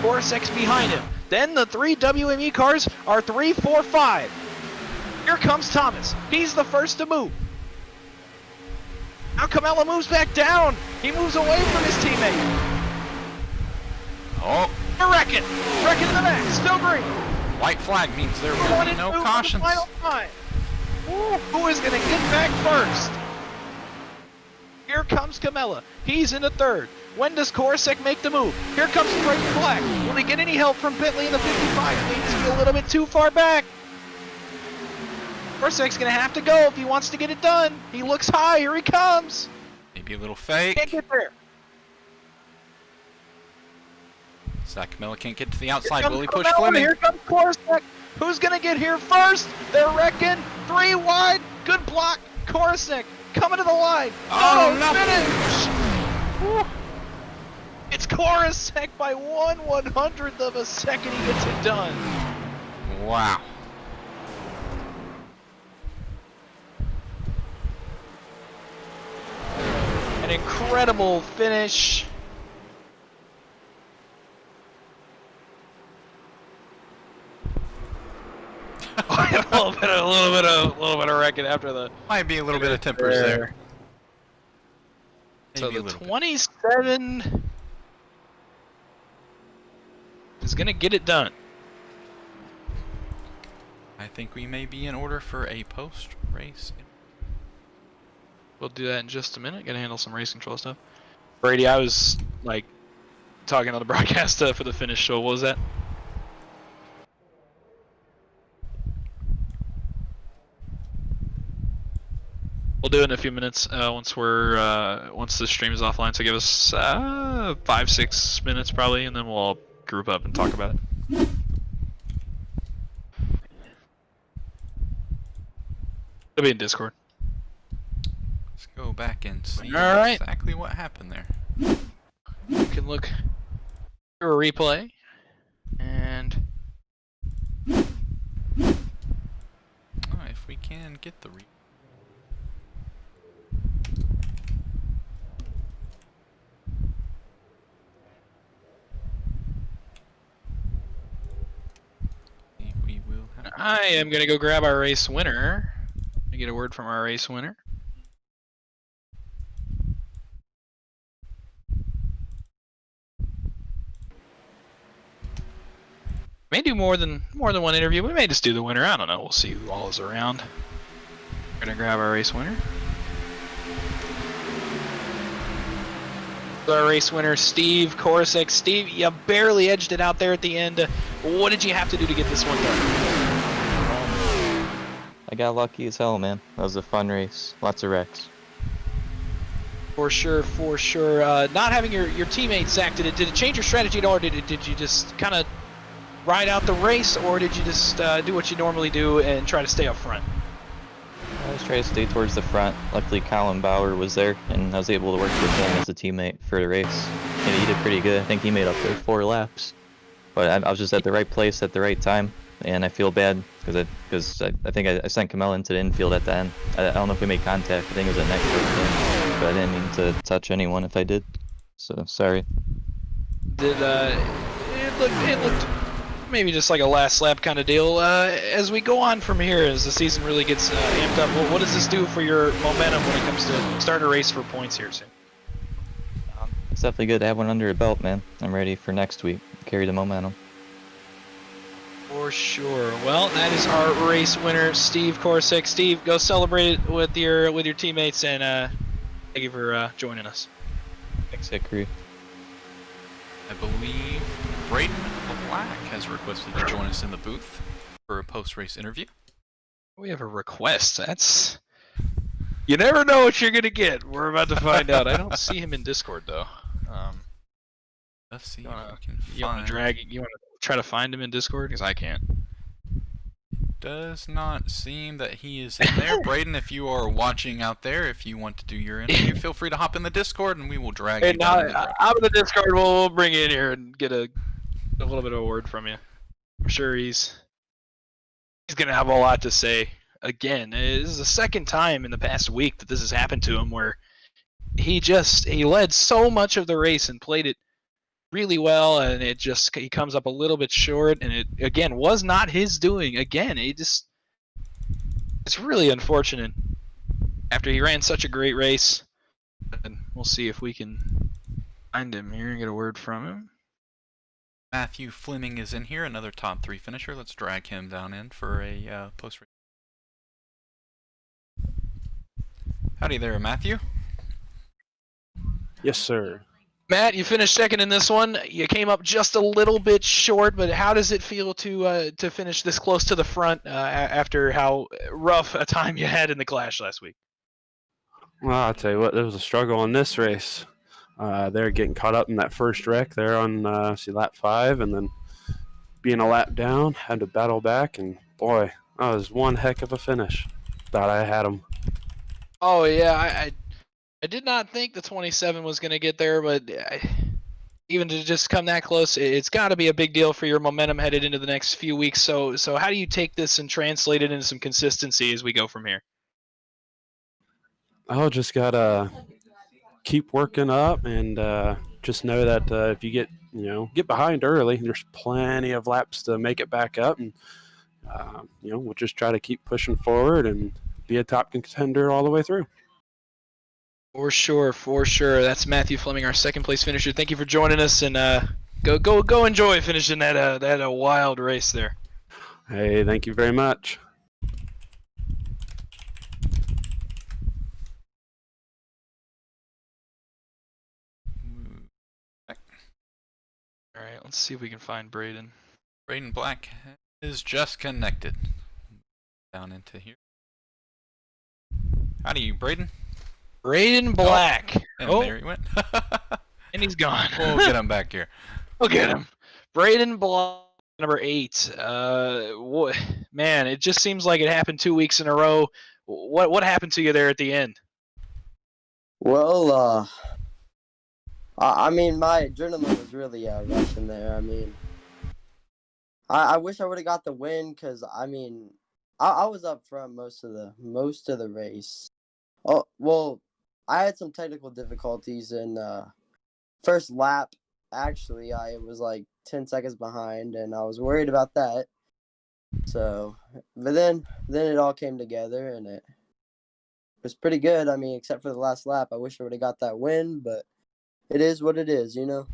Korosek's behind him. Then the 3 WME cars are 3, 4, 5. Here comes Thomas. He's the first to move. Now Camella moves back down. He moves away from his teammate. Oh, Reckon in the back, still green. white flag means there will be no cautions. Final time. Who is going to get back first? Here comes Camella. He's in the 3rd. When does Korosek make the move? Here comes Braden Black. Will he get any help from Bentley in the 55? He needs to be a little bit too far back. Korosek's going to have to go if he wants to get it done. He looks high. Here he comes. Maybe a little fake. Can't get there. Zach Camella can't get to the outside. Will he push Camella, Fleming? Here comes Korosek. Who's going to get here first? They're wrecking. 3 wide. Good block. Korosek coming to the line. Oh, no. Finish. Woo. It's Korosek by 1/100th of a second. He gets it done. Wow. An incredible finish. a little bit of wrecking after the. Might be a little bit of tempers there. So Maybe the a little 27 is gonna get it done. I think we may be in order for a post-race. We'll do that in just a minute. Gotta handle some race control stuff. Brady, I was like talking on the broadcast for the finish. So what was that? We'll do it in a few minutes once the stream is offline. So give us 5-6 minutes probably, and then we'll all group up and talk about it. It'll be in Discord. Let's go back and see exactly what happened there. You can look through a replay and if we can get the we will have. I am gonna go grab our race winner. I get a word from our race winner. May do more than one interview. We may just do the winner. I don't know. We'll see who all is around. We're gonna grab our race winner. Our race winner, Steve Korosek. Steve, you barely edged it out there at the end. What did you have to do to get this one done? I got lucky as hell, man. That was a fun race. Lots of wrecks. For sure, for sure. Not having your teammate, Zach, did it change your strategy at all, or did you just kind of ride out the race, or did you just do what you normally do and try to stay up front? I was trying to stay towards the front. Luckily, Colin Bauer was there, and I was able to work with him as a teammate for the race. And he did pretty good. I think he made up there 4 laps. But I was just at the right place at the right time, and I feel bad because I think I sent Kamel into the infield at the end. I don't know if we made contact. I think it was a neck break, but I didn't mean to touch anyone if I did. So sorry. Did it looked maybe just like a last lap kind of deal. As we go on from here, as the season really gets amped up, what does this do for your momentum when it comes to starting a race for points here soon? It's definitely good to have one under your belt, man. I'm ready for next week. Carry the momentum. For sure. Well, that is our race winner, Steve Korosek. Steve, go celebrate it with your teammates, and thank you for joining us. Thanks, Hickory. I believe Braden Black has requested to join us in the booth for a post-race interview. We have a request. That's... You never know what you're going to get. We're about to find out. I don't see him in Discord, though. Let's see You if want we can find... to try to find him in Discord? Because I can't. Does not seem that he is in there. Braden, if you are watching out there, if you want to do your interview, feel free to hop in the Discord and we will drag you down. I'm in the Discord. We'll bring you in here and get a little bit of a word from you. I'm sure he's going to have a lot to say. Again, this is the second time in the past week that this has happened to him, where he led so much of the race and played it really well, and he comes up a little bit short, and it again was not his doing. Again, it's really unfortunate after he ran such a great race. And we'll see if we can find him here and get a word from him. Matthew Fleming is in here, another top 3 finisher. Let's drag him down in for a post-race. Howdy there, Matthew. Yes, sir. Matt, you finished second in this one. You came up just a little bit short, but how does it feel to finish this close to the front after how rough a time you had in the Clash last week? Well, I'll tell you what, there was a struggle on this race. They're getting caught up in that first wreck there on lap 5, and then being a lap down, had to battle back, and boy, that was one heck of a finish. Thought I had him. Oh yeah, I did not think the 27 was going to get there, but even to just come that close, it's got to be a big deal for your momentum headed into the next few weeks. So how do you take this and translate it into some consistency as we go from here? I'll just gotta keep working up, and just know that if you get behind early, there's plenty of laps to make it back up, and we'll just try to keep pushing forward and be a top contender all the way through. For sure, for sure. That's Matthew Fleming, our second place finisher. Thank you for joining us, and go enjoy finishing that wild race there. Hey, thank you very much. All right, let's see if we can find Braden. Braden Black is just connected. Down into here. Howdy, Braden. Braden Black. And there he went. And he's gone. We'll get him back here. We'll get him. Braden Black, number 8. Man, it just seems like it happened 2 weeks in a row. What happened to you there at the end? Well, I mean, my adrenaline was really rushing there. I mean, I wish I would have got the win, because I mean, I was up front most of the race. Oh well, I had some technical difficulties in first lap. Actually, I was like 10 seconds behind, and I was worried about that. So, but then it all came together, and it was pretty good. I mean, except for the last lap, I wish I would have got that win, but it is what it is, you know.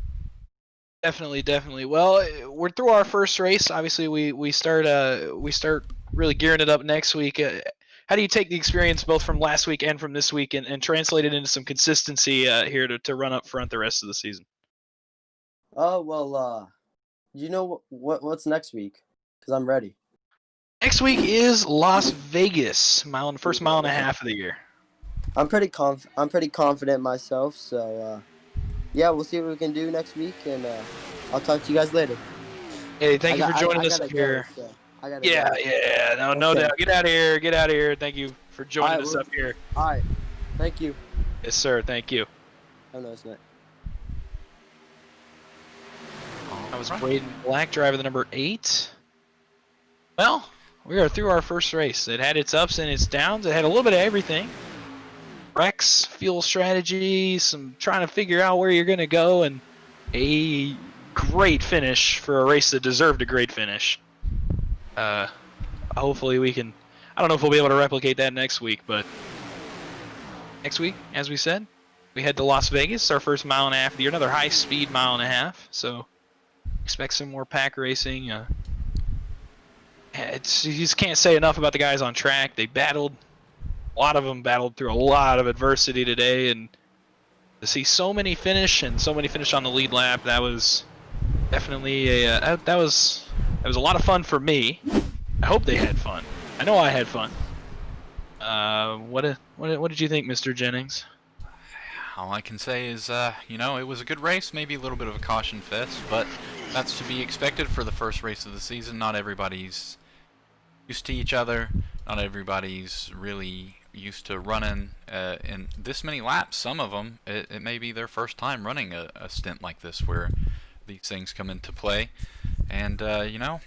Definitely. Well, we're through our first race. Obviously, we start really gearing it up next week. how do you take the experience both from last week and from this week and translate it into some consistency here to run up front the rest of the season? Oh well, you know what's next week? Because I'm ready. Next week is Las Vegas, first mile and a half of the year. I'm pretty confident myself. So yeah, we'll see what we can do next week, and I'll talk to you guys later. Hey, thank you for joining us gotta here. Go, so I gotta Yeah, go. no Okay. doubt. Get out of here. Thank you for joining us up here. All right, thank you. Yes, sir. Thank you. Have a nice night. That was Braden Black, driver the number 8. Well, we are through our first race. It had its ups and its downs. It had a little bit of everything. Wrecks, fuel strategy, some trying to figure out where you're going to go, and a great finish for a race that deserved a great finish. Hopefully we can, I don't know if we'll be able to replicate that next week, but next week, as we said, we head to Las Vegas, our first mile and a half of the year, another high-speed mile and a half, so expect some more pack racing. You just can't say enough about the guys on track. They battled, a lot of them battled through a lot of adversity today, and to see so many finish and so many finish on the lead lap, that was definitely that was a lot of fun for me. I hope they had fun. I know I had fun. What did you think, Mr. Jennings? All I can say is, you know, it was a good race, maybe a little bit of a caution fest, but that's to be expected for the first race of the season. Not everybody's used to each other. Not everybody's really used to running in this many laps. Some of them, it may be their first time running a stint like this where these things come into play. And, you know,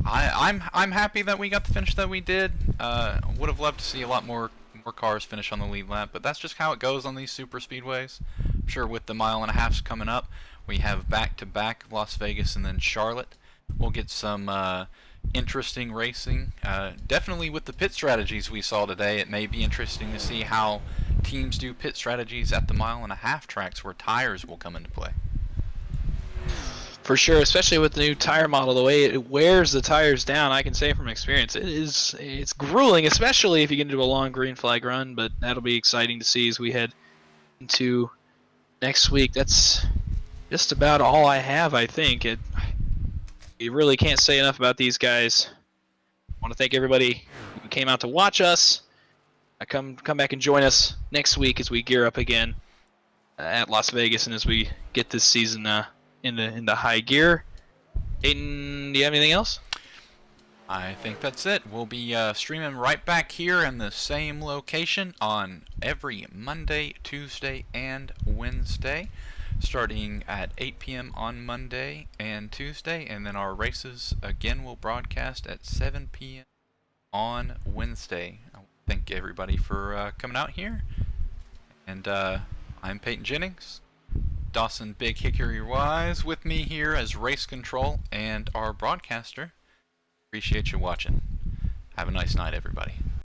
I'm happy that we got the finish that we did. Would have loved to see a lot more cars finish on the lead lap, but that's just how it goes on these super speedways. I'm sure with the mile and a halfs coming up, we have back-to-back Las Vegas and then Charlotte. We'll get some interesting racing. Definitely with the pit strategies we saw today, it may be interesting to see how teams do pit strategies at the mile and a half tracks where tires will come into play. For sure, especially with the new tire model, the way it wears the tires down, I can say from experience, it's grueling, especially if you get into a long green flag run, but that'll be exciting to see as we head into next week. That's just about all I have, I think. You really can't say enough about these guys. I want to thank everybody who came out to watch us. Come back and join us next week as we gear up again at Las Vegas and as we get this season in the high gear. Aiden, do you have anything else? I think that's it. We'll be streaming right back here in the same location on every Monday, Tuesday, and Wednesday, starting at 8 p.m. on Monday and Tuesday, and then our races again will broadcast at 7 p.m. on Wednesday. I thank everybody for coming out here, and I'm Peyton Jennings. Dawson Big Hickory Wise with me here as race control and our broadcaster. Appreciate you watching. Have a nice night, everybody.